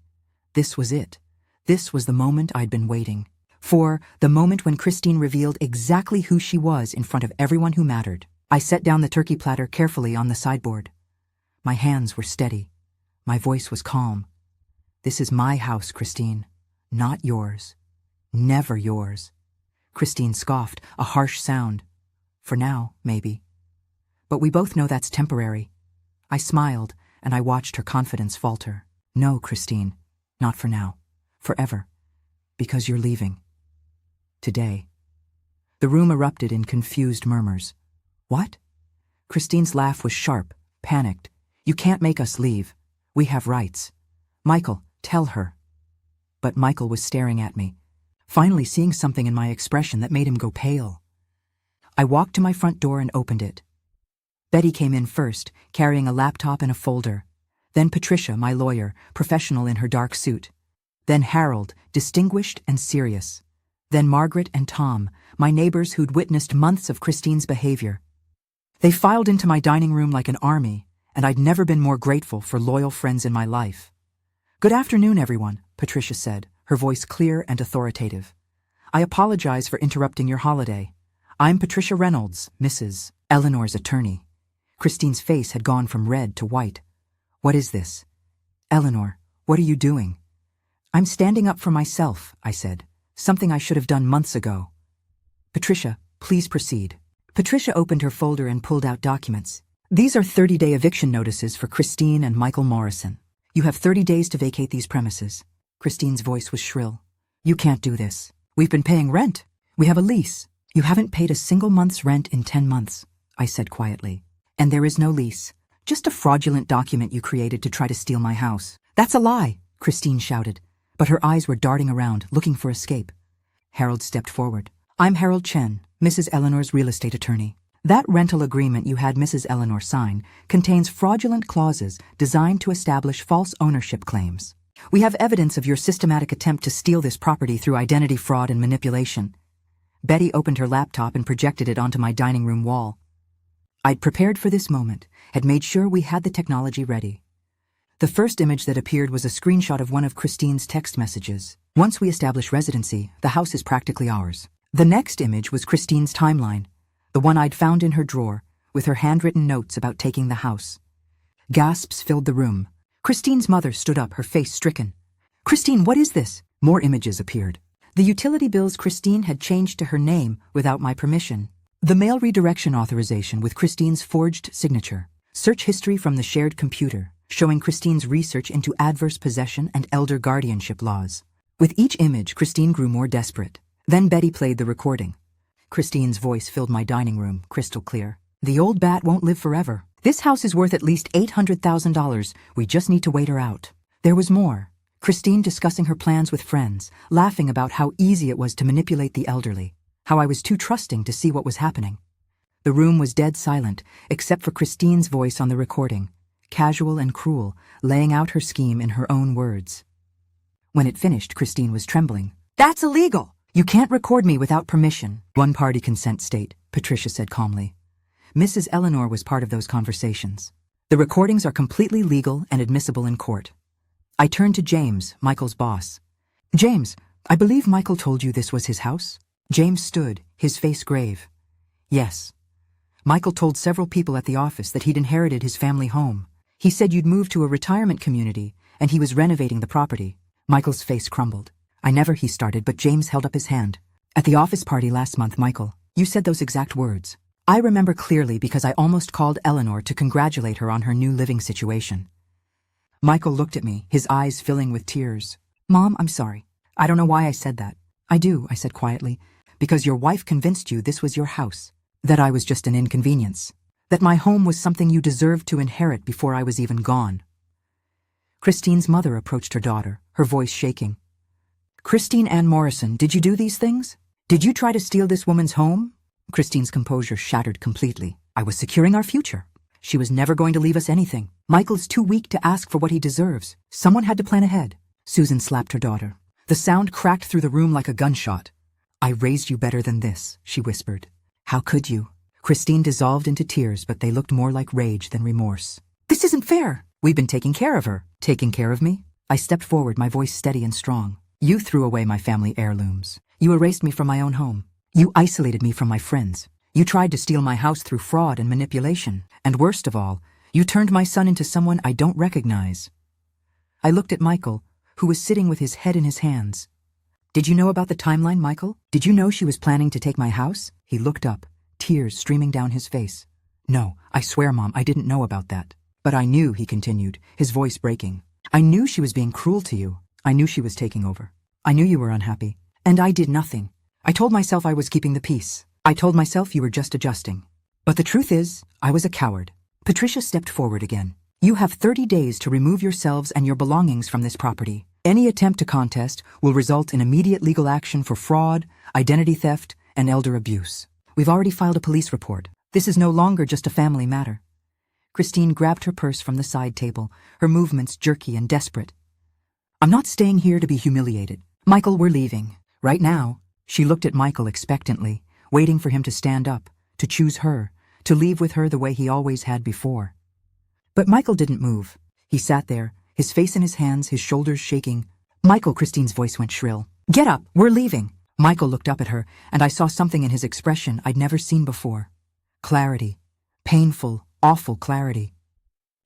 This was it. This was the moment I'd been waiting for, the moment when Christine revealed exactly who she was in front of everyone who mattered. I set down the turkey platter carefully on the sideboard. My hands were steady. My voice was calm. "This is my house, Christine. Not yours. Never yours." Christine scoffed, a harsh sound. "For now, maybe. But we both know that's temporary." I smiled, and I watched her confidence falter. "No, Christine. Not for now. Forever. Because you're leaving. Today." The room erupted in confused murmurs. "What?" Christine's laugh was sharp, panicked. "You can't make us leave. We have rights. Michael, tell her." But Michael was staring at me, finally seeing something in my expression that made him go pale. I walked to my front door and opened it. Betty came in first, carrying a laptop and a folder. Then Patricia, my lawyer, professional in her dark suit. Then Harold, distinguished and serious. Then Margaret and Tom, my neighbors who'd witnessed months of Christine's behavior. They filed into my dining room like an army, and I'd never been more grateful for loyal friends in my life. "Good afternoon, everyone," Patricia said, her voice clear and authoritative. "I apologize for interrupting your holiday. I'm Patricia Reynolds, Mrs. Eleanor's attorney." Christine's face had gone from red to white. "What is this?" "Eleanor, what are you doing?" "I'm standing up for myself," I said. "Something I should have done months ago." "Patricia, please proceed." Patricia opened her folder and pulled out documents. "These are 30-day eviction notices for Christine and Michael Morrison. You have 30 days to vacate these premises." Christine's voice was shrill. "You can't do this. We've been paying rent. We have a lease." "You haven't paid a single month's rent in 10 months, I said quietly. "And there is no lease. Just a fraudulent document you created to try to steal my house." "That's a lie," Christine shouted, but her eyes were darting around, looking for escape. Harold stepped forward. "I'm Harold Chen, Mrs. Eleanor's real estate attorney. That rental agreement you had Mrs. Eleanor sign contains fraudulent clauses designed to establish false ownership claims. We have evidence of your systematic attempt to steal this property through identity fraud and manipulation." Betty opened her laptop and projected it onto my dining room wall. I'd prepared for this moment, had made sure we had the technology ready. The first image that appeared was a screenshot of one of Christine's text messages. "Once we establish residency, the house is practically ours." The next image was Christine's timeline, the one I'd found in her drawer, with her handwritten notes about taking the house. Gasps filled the room. Christine's mother stood up, her face stricken. "Christine, what is this?" More images appeared. The utility bills Christine had changed to her name without my permission. The mail redirection authorization with Christine's forged signature. Search history from the shared computer, showing Christine's research into adverse possession and elder guardianship laws. With each image, Christine grew more desperate. Then Betty played the recording. Christine's voice filled my dining room, crystal clear. "The old bat won't live forever. This house is worth at least $800,000. We just need to wait her out." There was more. Christine discussing her plans with friends, laughing about how easy it was to manipulate the elderly, how I was too trusting to see what was happening. The room was dead silent, except for Christine's voice on the recording, casual and cruel, laying out her scheme in her own words. When it finished, Christine was trembling. "That's illegal! You can't record me without permission." "One-party consent state," Patricia said calmly. Mrs. Eleanor was part of those conversations. "The recordings are completely legal and admissible in court." I turned to James, Michael's boss. "James, I believe Michael told you this was his house?" James stood, his face grave. "Yes. Michael told several people at the office that he'd inherited his family home. He said you'd moved to a retirement community, and he was renovating the property." Michael's face crumbled. "I never," he started, but James held up his hand. "At the office party last month, Michael, you said those exact words. I remember clearly because I almost called Eleanor to congratulate her on her new living situation." Michael looked at me, his eyes filling with tears. "Mom, I'm sorry. I don't know why I said that." "I do," I said quietly, "because your wife convinced you this was your house, that I was just an inconvenience, that my home was something you deserved to inherit before I was even gone." Christine's mother approached her daughter, her voice shaking. "Christine Ann Morrison, did you do these things? Did you try to steal this woman's home?" Christine's composure shattered completely. "I was securing our future. She was never going to leave us anything. Michael's too weak to ask for what he deserves. Someone had to plan ahead." Susan slapped her daughter. The sound cracked through the room like a gunshot. "I raised you better than this," she whispered. "How could you?" Christine dissolved into tears, but they looked more like rage than remorse. "This isn't fair. We've been taking care of her." "Taking care of me?" I stepped forward, my voice steady and strong. "You threw away my family heirlooms. You erased me from my own home. You isolated me from my friends. You tried to steal my house through fraud and manipulation. And worst of all, you turned my son into someone I don't recognize." I looked at Michael, who was sitting with his head in his hands. "Did you know about the timeline, Michael? Did you know she was planning to take my house?" He looked up, tears streaming down his face. "No, I swear, Mom, I didn't know about that. But I knew," he continued, his voice breaking. "I knew she was being cruel to you. I knew she was taking over. I knew you were unhappy. And I did nothing. I told myself I was keeping the peace. I told myself you were just adjusting. But the truth is, I was a coward." Patricia stepped forward again. "You have 30 days to remove yourselves and your belongings from this property. Any attempt to contest will result in immediate legal action for fraud, identity theft, and elder abuse. We've already filed a police report. This is no longer just a family matter." Christine grabbed her purse from the side table, her movements jerky and desperate. "I'm not staying here to be humiliated. Michael, we're leaving. Right now." She looked at Michael expectantly, waiting for him to stand up, to choose her, to leave with her the way he always had before. But Michael didn't move. He sat there, his face in his hands, his shoulders shaking. "Michael," Christine's voice went shrill. "Get up, we're leaving." Michael looked up at her, and I saw something in his expression I'd never seen before. Clarity. Painful, awful clarity.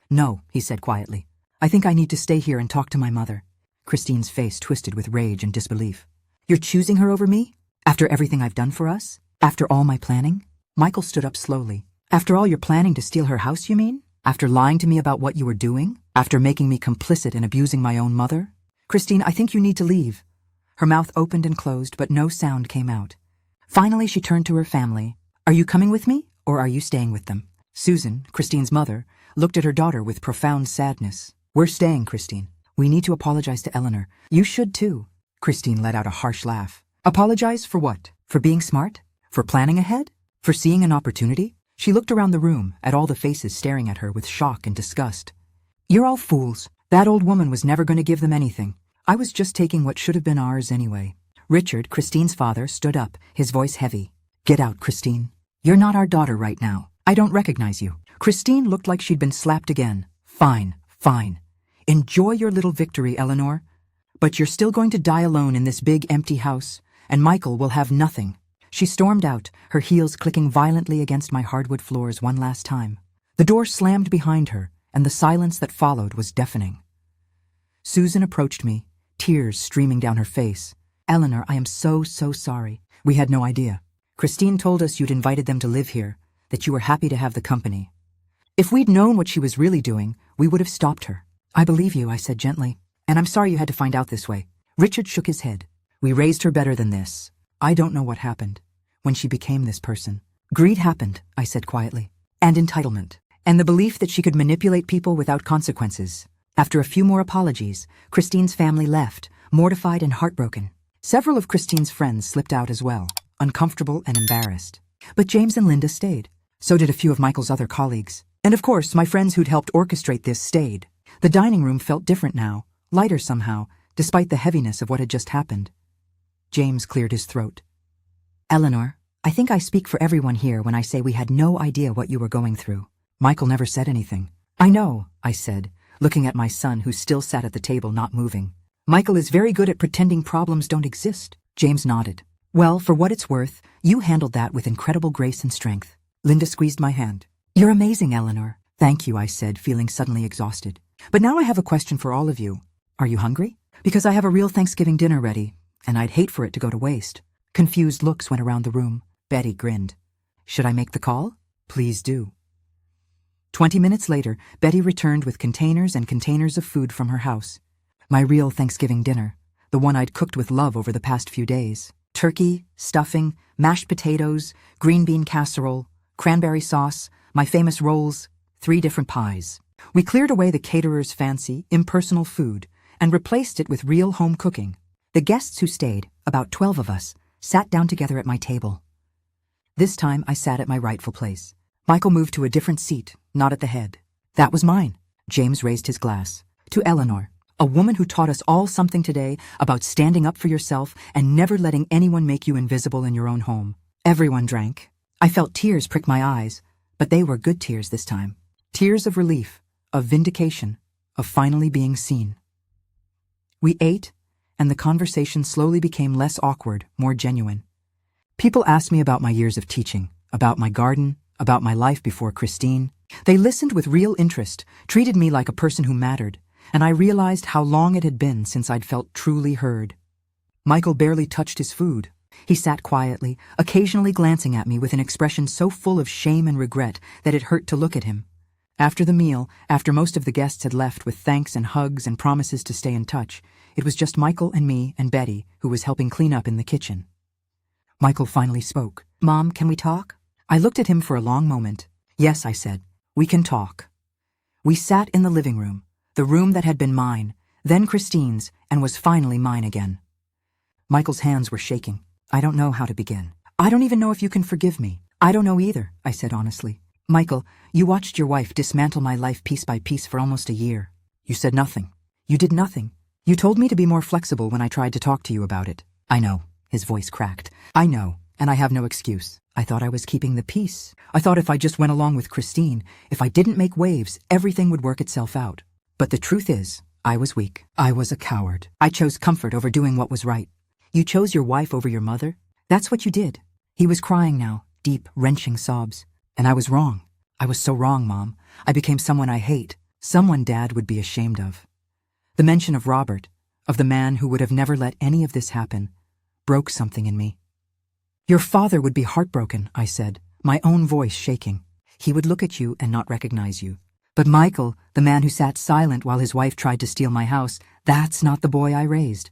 "No," he said quietly. "I think I need to stay here and talk to my mother." Christine's face twisted with rage and disbelief. "You're choosing her over me? After everything I've done for us? After all my planning?" Michael stood up slowly. "After all your planning to steal her house, you mean? After lying to me about what you were doing? After making me complicit in abusing my own mother? Christine, I think you need to leave." Her mouth opened and closed, but no sound came out. Finally, she turned to her family. "Are you coming with me, or are you staying with them?" Susan, Christine's mother, looked at her daughter with profound sadness. "We're staying, Christine. We need to apologize to Eleanor. You should too." Christine let out a harsh laugh. "Apologize for what? For being smart? For planning ahead? For seeing an opportunity?" She looked around the room, at all the faces staring at her with shock and disgust. "You're all fools. That old woman was never going to give them anything. I was just taking what should have been ours anyway." Richard, Christine's father, stood up, his voice heavy. "Get out, Christine. You're not our daughter right now. I don't recognize you." Christine looked like she'd been slapped again. "Fine, fine. Enjoy your little victory, Eleanor. But you're still going to die alone in this big empty house, and Michael will have nothing." She stormed out, her heels clicking violently against my hardwood floors one last time. The door slammed behind her, and the silence that followed was deafening. Susan approached me, tears streaming down her face. "Eleanor, I am so sorry. We had no idea. Christine told us you'd invited them to live here, that you were happy to have the company. If we'd known what she was really doing, we would have stopped her." "I believe you," I said gently. "And I'm sorry you had to find out this way." Richard shook his head. "We raised her better than this. I don't know what happened when she became this person. Greed happened," I said quietly. "And entitlement. And the belief that she could manipulate people without consequences." After a few more apologies, Christine's family left, mortified and heartbroken. Several of Christine's friends slipped out as well, uncomfortable and embarrassed. But James and Linda stayed. So did a few of Michael's other colleagues. And of course, my friends who'd helped orchestrate this stayed. The dining room felt different now, lighter somehow, despite the heaviness of what had just happened. James cleared his throat. "Eleanor, I think I speak for everyone here when I say we had no idea what you were going through." Michael never said anything. "I know," I said, looking at my son who still sat at the table not moving. "Michael is very good at pretending problems don't exist." James nodded. "Well, for what it's worth, you handled that with incredible grace and strength." Linda squeezed my hand. "You're amazing, Eleanor." "Thank you," I said, feeling suddenly exhausted. "But now I have a question for all of you. Are you hungry? Because I have a real Thanksgiving dinner ready, and I'd hate for it to go to waste." Confused looks went around the room. Betty grinned. "Should I make the call?" "Please do." 20 minutes later, Betty returned with containers and containers of food from her house. My real Thanksgiving dinner, the one I'd cooked with love over the past few days. Turkey, stuffing, mashed potatoes, green bean casserole, cranberry sauce, my famous rolls, 3 different pies. We cleared away the caterer's fancy, impersonal food and replaced it with real home cooking. The guests who stayed, about 12 of us, sat down together at my table. This time I sat at my rightful place. Michael moved to a different seat, not at the head. "That was mine." James raised his glass. "To Eleanor, a woman who taught us all something today about standing up for yourself and never letting anyone make you invisible in your own home." Everyone drank. I felt tears prick my eyes, but they were good tears this time. Tears of relief, of vindication, of finally being seen. We ate, and the conversation slowly became less awkward, more genuine. People asked me about my years of teaching, about my garden, about my life before Christine. They listened with real interest, treated me like a person who mattered, and I realized how long it had been since I'd felt truly heard. Michael barely touched his food. He sat quietly, occasionally glancing at me with an expression so full of shame and regret that it hurt to look at him. After the meal, after most of the guests had left with thanks and hugs and promises to stay in touch, it was just Michael and me and Betty who was helping clean up in the kitchen. Michael finally spoke. "Mom, can we talk?" I looked at him for a long moment. "Yes," I said, "we can talk." We sat in the living room, the room that had been mine, then Christine's, and was finally mine again. Michael's hands were shaking. "I don't know how to begin. I don't even know if you can forgive me." "I don't know either," I said honestly. "Michael, you watched your wife dismantle my life piece by piece for almost a year. You said nothing. You did nothing. You told me to be more flexible when I tried to talk to you about it." "I know." His voice cracked. "I know, and I have no excuse. I thought I was keeping the peace. I thought if I just went along with Christine, if I didn't make waves, everything would work itself out. But the truth is, I was weak. I was a coward. I chose comfort over doing what was right. You chose your wife over your mother? That's what you did." He was crying now, deep, wrenching sobs. "And I was wrong. I was so wrong, Mom. I became someone I hate, someone Dad would be ashamed of." The mention of Robert, of the man who would have never let any of this happen, broke something in me. "Your father would be heartbroken," I said, my own voice shaking. "He would look at you and not recognize you. But Michael, the man who sat silent while his wife tried to steal my house, that's not the boy I raised.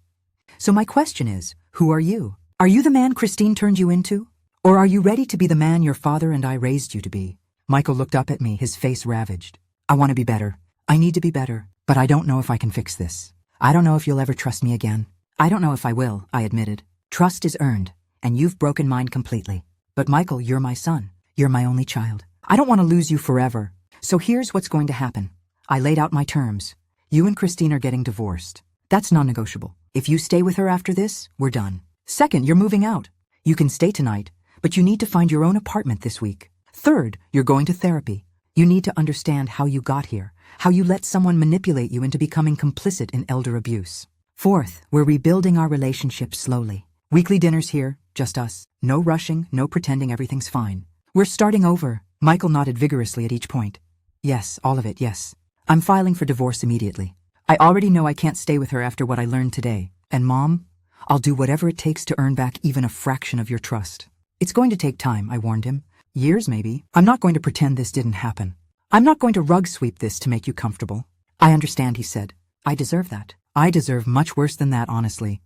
So my question is, who are you? Are you the man Christine turned you into? Or are you ready to be the man your father and I raised you to be?" Michael looked up at me, his face ravaged. "I want to be better. I need to be better. But I don't know if I can fix this. I don't know if you'll ever trust me again." "I don't know if I will," I admitted. "Trust is earned, and you've broken mine completely. But Michael, you're my son. You're my only child. I don't want to lose you forever. So here's what's going to happen." I laid out my terms. "You and Christine are getting divorced. That's non-negotiable. If you stay with her after this, we're done. Second, you're moving out. You can stay tonight, but you need to find your own apartment this week. Third, you're going to therapy. You need to understand how you got here, how you let someone manipulate you into becoming complicit in elder abuse. Fourth, we're rebuilding our relationship slowly. Weekly dinners here, just us. No rushing, no pretending everything's fine. We're starting over. Michael nodded vigorously at each point. Yes, all of it, yes. I'm filing for divorce immediately. I already know I can't stay with her after what I learned today. And Mom, I'll do whatever it takes to earn back even a fraction of your trust. It's going to take time, I warned him. Years, maybe. I'm not going to pretend this didn't happen. I'm not going to rug sweep this to make you comfortable. I understand, he said. I deserve that. I deserve much worse than that, honestly.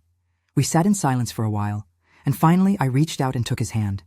We sat in silence for a while, and finally I reached out and took his hand.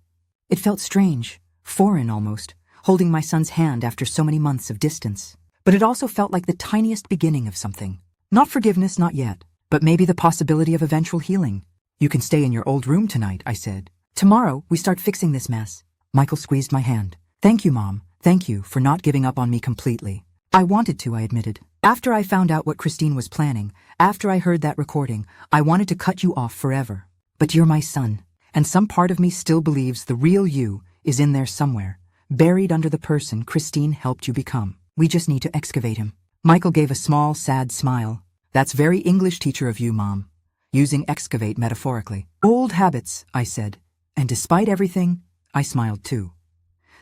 It felt strange, foreign almost, holding my son's hand after so many months of distance. But it also felt like the tiniest beginning of something. Not forgiveness, not yet, but maybe the possibility of eventual healing. You can stay in your old room tonight, I said. Tomorrow, we start fixing this mess. Michael squeezed my hand. Thank you, Mom. Thank you for not giving up on me completely. I wanted to, I admitted. After I found out what Christine was planning, after I heard that recording, I wanted to cut you off forever. But you're my son, and some part of me still believes the real you is in there somewhere, buried under the person Christine helped you become. We just need to excavate him. Michael gave a small, sad smile. That's very English teacher of you, Mom. Using excavate metaphorically. Old habits, I said. And despite everything, I smiled too.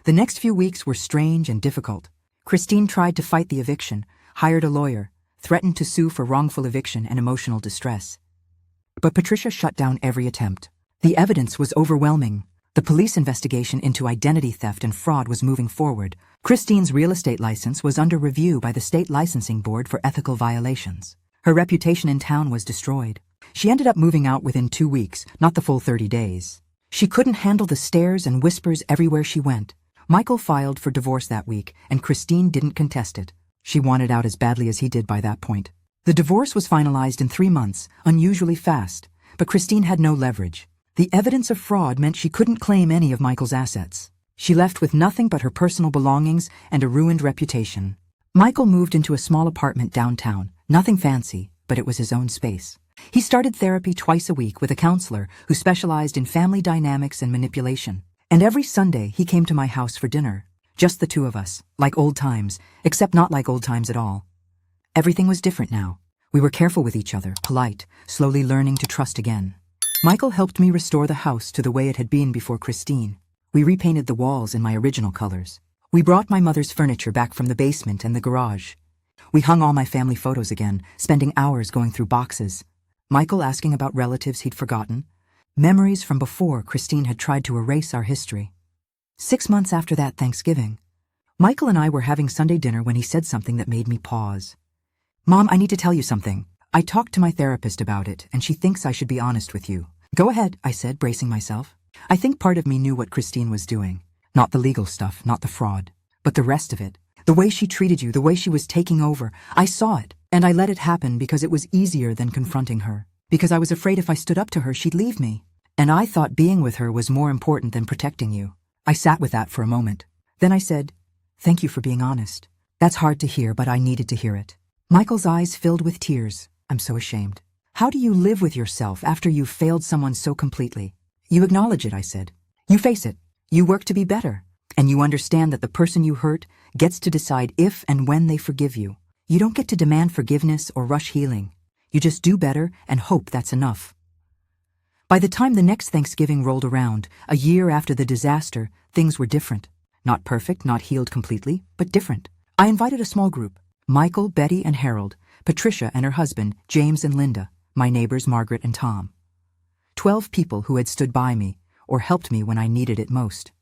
The next few weeks were strange and difficult. Christine tried to fight the eviction, hired a lawyer, threatened to sue for wrongful eviction and emotional distress. But Patricia shut down every attempt. The evidence was overwhelming. The police investigation into identity theft and fraud was moving forward. Christine's real estate license was under review by the state licensing board for ethical violations. Her reputation in town was destroyed. She ended up moving out within 2 weeks, not the full 30 days. She couldn't handle the stares and whispers everywhere she went. Michael filed for divorce that week, and Christine didn't contest it. She wanted out as badly as he did by that point. The divorce was finalized in 3 months, unusually fast, but Christine had no leverage. The evidence of fraud meant she couldn't claim any of Michael's assets. She left with nothing but her personal belongings and a ruined reputation. Michael moved into a small apartment downtown, nothing fancy, but it was his own space. He started therapy twice a week with a counselor who specialized in family dynamics and manipulation. And every Sunday he came to my house for dinner. Just the two of us, like old times, except not like old times at all. Everything was different now. We were careful with each other, polite, slowly learning to trust again. Michael helped me restore the house to the way it had been before Christine. We repainted the walls in my original colors. We brought my mother's furniture back from the basement and the garage. We hung all my family photos again, spending hours going through boxes. Michael asking about relatives he'd forgotten. Memories from before Christine had tried to erase our history. 6 months after that Thanksgiving, Michael and I were having Sunday dinner when he said something that made me pause. Mom, I need to tell you something. I talked to my therapist about it, and she thinks I should be honest with you. Go ahead, I said, bracing myself. I think part of me knew what Christine was doing. Not the legal stuff, not the fraud, but the rest of it. The way she treated you, the way she was taking over. I saw it, and I let it happen because it was easier than confronting her. Because I was afraid if I stood up to her, she'd leave me. And I thought being with her was more important than protecting you. I sat with that for a moment. Then I said, thank you for being honest. That's hard to hear, but I needed to hear it. Michael's eyes filled with tears. I'm so ashamed. How do you live with yourself after you've failed someone so completely? You acknowledge it, I said. You face it. You work to be better. And you understand that the person you hurt gets to decide if and when they forgive you. You don't get to demand forgiveness or rush healing. You just do better and hope that's enough. By the time the next Thanksgiving rolled around, a year after the disaster, things were different. Not perfect, not healed completely, but different. I invited a small group. Michael, Betty, and Harold, Patricia and her husband, James and Linda, my neighbors Margaret and Tom. 12 people who had stood by me, or helped me when I needed it most.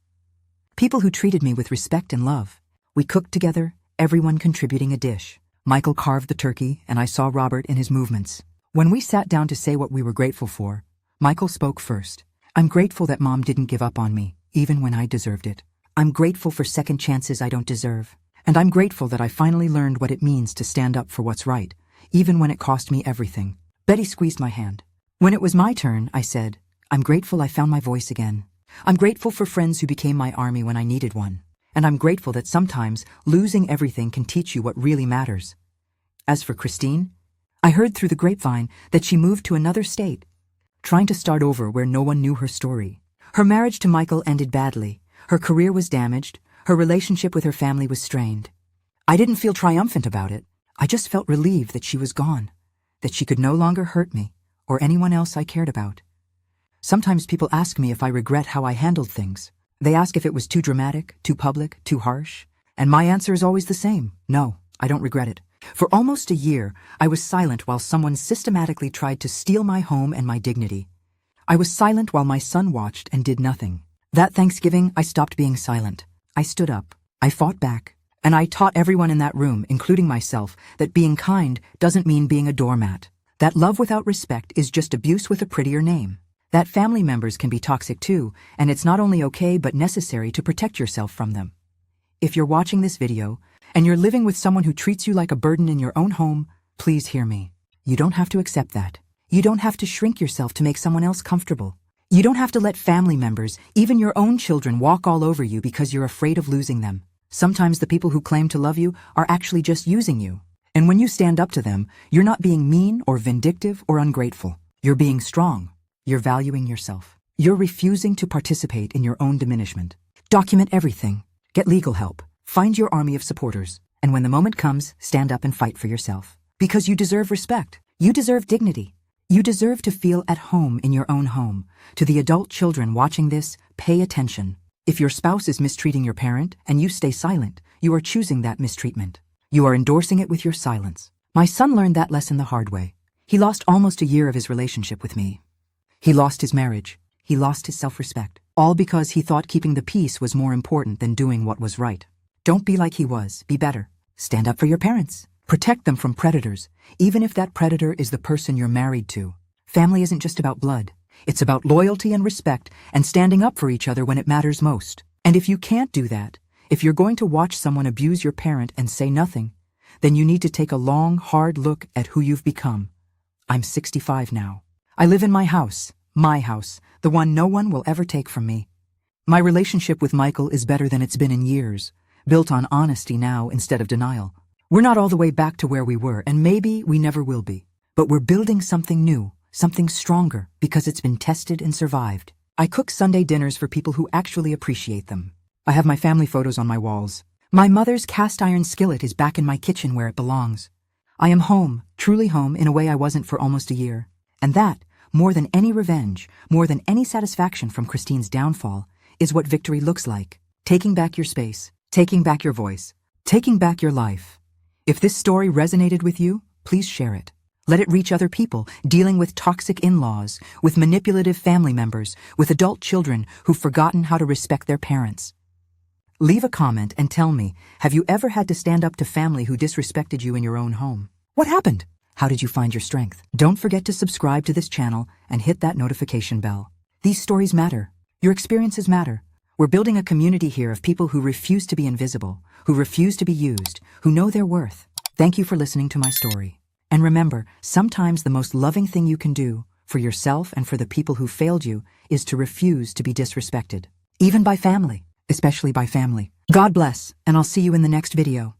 People who treated me with respect and love. We cooked together, everyone contributing a dish. Michael carved the turkey, and I saw Robert in his movements. When we sat down to say what we were grateful for, Michael spoke first. I'm grateful that Mom didn't give up on me, even when I deserved it. I'm grateful for second chances I don't deserve. And I'm grateful that I finally learned what it means to stand up for what's right, even when it cost me everything. Betty squeezed my hand. When it was my turn, I said, I'm grateful I found my voice again. I'm grateful for friends who became my army when I needed one. And I'm grateful that sometimes losing everything can teach you what really matters. As for Christine, I heard through the grapevine that she moved to another state, trying to start over where no one knew her story. Her marriage to Michael ended badly. Her career was damaged. Her relationship with her family was strained. I didn't feel triumphant about it. I just felt relieved that she was gone, that she could no longer hurt me or anyone else I cared about. Sometimes people ask me if I regret how I handled things. They ask if it was too dramatic, too public, too harsh. And my answer is always the same. No, I don't regret it. For almost a year, I was silent while someone systematically tried to steal my home and my dignity. I was silent while my son watched and did nothing. That Thanksgiving, I stopped being silent. I stood up. I fought back. And I taught everyone in that room, including myself, that being kind doesn't mean being a doormat. That love without respect is just abuse with a prettier name. That family members can be toxic too, and it's not only okay but necessary to protect yourself from them. If you're watching this video, and you're living with someone who treats you like a burden in your own home, please hear me. You don't have to accept that. You don't have to shrink yourself to make someone else comfortable. You don't have to let family members, even your own children, walk all over you because you're afraid of losing them. Sometimes the people who claim to love you are actually just using you. And when you stand up to them, you're not being mean or vindictive or ungrateful. You're being strong. You're valuing yourself. You're refusing to participate in your own diminishment. Document everything. Get legal help. Find your army of supporters. And when the moment comes, stand up and fight for yourself. Because you deserve respect. You deserve dignity. You deserve to feel at home in your own home. To the adult children watching this, pay attention. If your spouse is mistreating your parent and you stay silent, you are choosing that mistreatment. You are endorsing it with your silence. My son learned that lesson the hard way. He lost almost a year of his relationship with me. He lost his marriage. He lost his self-respect. All because he thought keeping the peace was more important than doing what was right. Don't be like he was. Be better. Stand up for your parents. Protect them from predators, even if that predator is the person you're married to. Family isn't just about blood. It's about loyalty and respect and standing up for each other when it matters most. And if you can't do that, if you're going to watch someone abuse your parent and say nothing, then you need to take a long, hard look at who you've become. I'm 65 now. I live in my house, the one no one will ever take from me. My relationship with Michael is better than it's been in years, built on honesty now instead of denial. We're not all the way back to where we were, and maybe we never will be. But we're building something new, something stronger, because it's been tested and survived. I cook Sunday dinners for people who actually appreciate them. I have my family photos on my walls. My mother's cast iron skillet is back in my kitchen where it belongs. I am home, truly home, in a way I wasn't for almost a year. And that, more than any revenge, more than any satisfaction from Christine's downfall, is what victory looks like. Taking back your space, taking back your voice, taking back your life. If this story resonated with you, please share it. Let it reach other people dealing with toxic in-laws, with manipulative family members, with adult children who've forgotten how to respect their parents. Leave a comment and tell me, have you ever had to stand up to family who disrespected you in your own home? What happened? How did you find your strength? Don't forget to subscribe to this channel and hit that notification bell. These stories matter. Your experiences matter. We're building a community here of people who refuse to be invisible, who refuse to be used, who know their worth. Thank you for listening to my story. And remember, sometimes the most loving thing you can do, for yourself and for the people who failed you, is to refuse to be disrespected. Even by family, especially by family. God bless, and I'll see you in the next video.